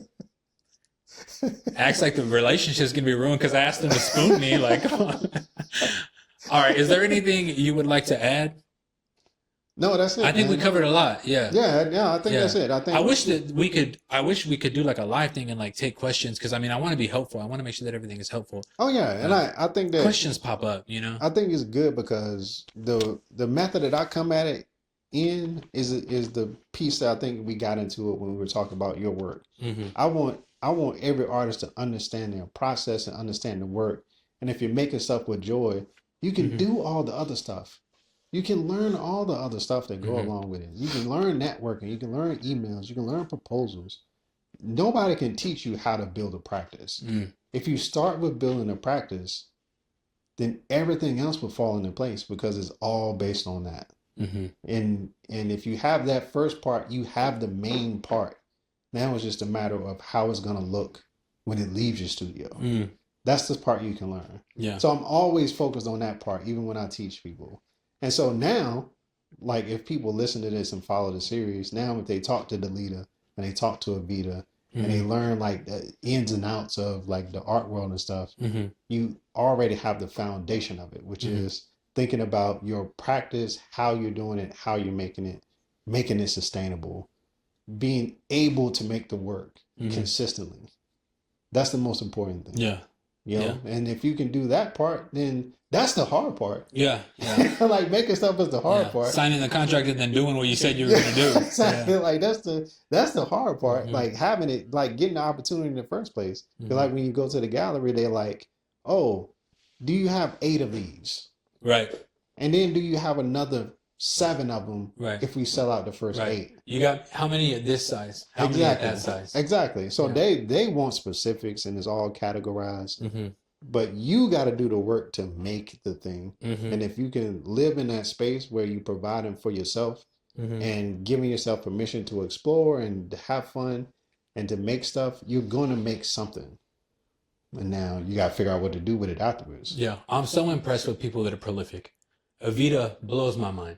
Acts like the relationship's gonna be ruined because I asked him to spoon me. Like, come on. All right. Is there anything you would like to add? No, that's it. I think man. we covered a lot. Yeah. Yeah, I think Yeah. that's it. I think I wish we could do like a live thing and like take questions because I mean I want to be helpful. I want to make sure that everything is helpful. Oh yeah, and I think that Questions pop up, you know. I think it's good because the method that I come at it in is the piece that I think we got into it when we were talking about your work. Mm-hmm. I want every artist to understand their process and understand the work. And if you're making stuff with joy, you can Mhm. do all the other stuff. You can learn all the other stuff that go Mhm. along with it. You can learn networking, you can learn emails, you can learn proposals. Nobody can teach you how to build a practice. Mm. If you start with building a practice, then everything else will fall into place because it's all based on that. Mm-hmm. And if you have that first part, you have the main part. Now it's just a matter of how it's gonna look when it leaves your studio. Mm. That's the part you can learn. Yeah. So I'm always focused on that part, even when I teach people. And so now, like if people listen to this and follow the series, now if they talk to Delita and they talk to Avita and they learn like the ins and outs of like the art world and stuff, Mm-hmm. you already have the foundation of it, which is thinking about your practice, how you're doing it, how you're making it sustainable, being able to make the work consistently. That's the most important thing. Yeah. You know, and if you can do that part, then that's the hard part. Yeah. Yeah. Like making stuff is the hard part. Signing the contract and then doing what you said you were going to do. Exactly. Yeah. Like that's the hard part. Like having it, like getting the opportunity in the first place. Because like when you go to the gallery, they're like, "Oh, do you have 8 of these?" Right. And then do you have another 7 of them? Right. If we sell out the first Right. 8. You got how many at this size? How many at that size? Exactly. So Yeah. they want specifics and it's all categorized. Mm-hmm. But you got to do the work to make the thing. Mm-hmm. And if you can live in that space where you providing for yourself and giving yourself permission to explore and to have fun and to make stuff, you're going to make something. And now you got to figure out what to do with it afterwards. Yeah. I'm so impressed with people that are prolific. Avita blows my mind.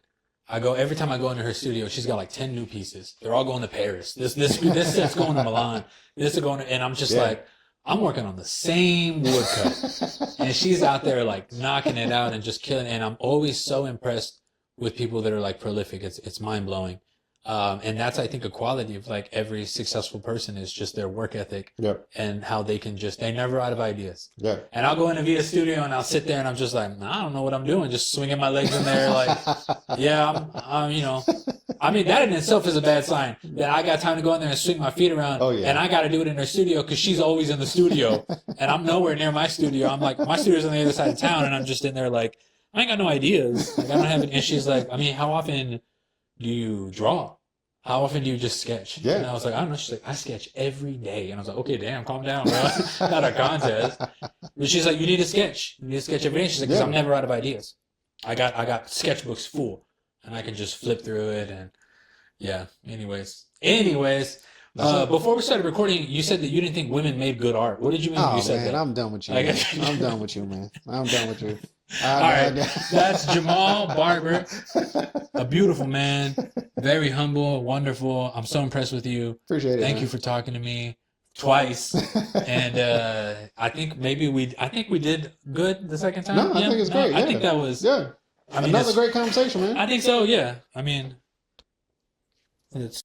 Every time I go into her studio, she's got like 10 new pieces. They're all going to Paris. This set's going to Milan. This is going to, and I'm just like, I'm working on the same woodcut. And she's out there like knocking it out and just killing it. And I'm always so impressed with people that are like prolific. It's mind blowing. And that's, I think, a quality of like every successful person is just their work ethic and how they can they never out of ideas. Yeah. And I'll go into Vita studio and I'll sit there and I'm just like, I don't know what I'm doing. Just swinging my legs in there. Like, yeah, I'm you know, I mean, that in itself is a bad sign that I got time to go in there and swing my feet around. Oh, yeah. And I got to do it in her studio because she's always in the studio and I'm nowhere near my studio. I'm like, my studio's on the other side of town and I'm just in there like, I ain't got no ideas. Like, I don't have any. And she's like, I mean, how often do you draw? How often do you just sketch? Yeah. And I was like, I don't know. She's like, I sketch every day. And I was like, okay, damn, calm down, bro. Not a contest. But she's like, you need to sketch. You need to sketch every day. She's like, because I'm never out of ideas. I got sketchbooks full and I can just flip through it. And yeah, anyways, before we started recording, you said that you didn't think women made good art. What did you mean when you said that? I'm done with you. Like, I'm done with you, man. I'm done with you. All right, that's Jamaal Barber, a beautiful man, very humble, wonderful. I'm so impressed with you. Appreciate it. Thank man. you for talking to me, twice, and I think we did good the second time. No, I think it's great. I think that was yeah. I mean, Another great conversation, man. I think so. Yeah. I mean, it's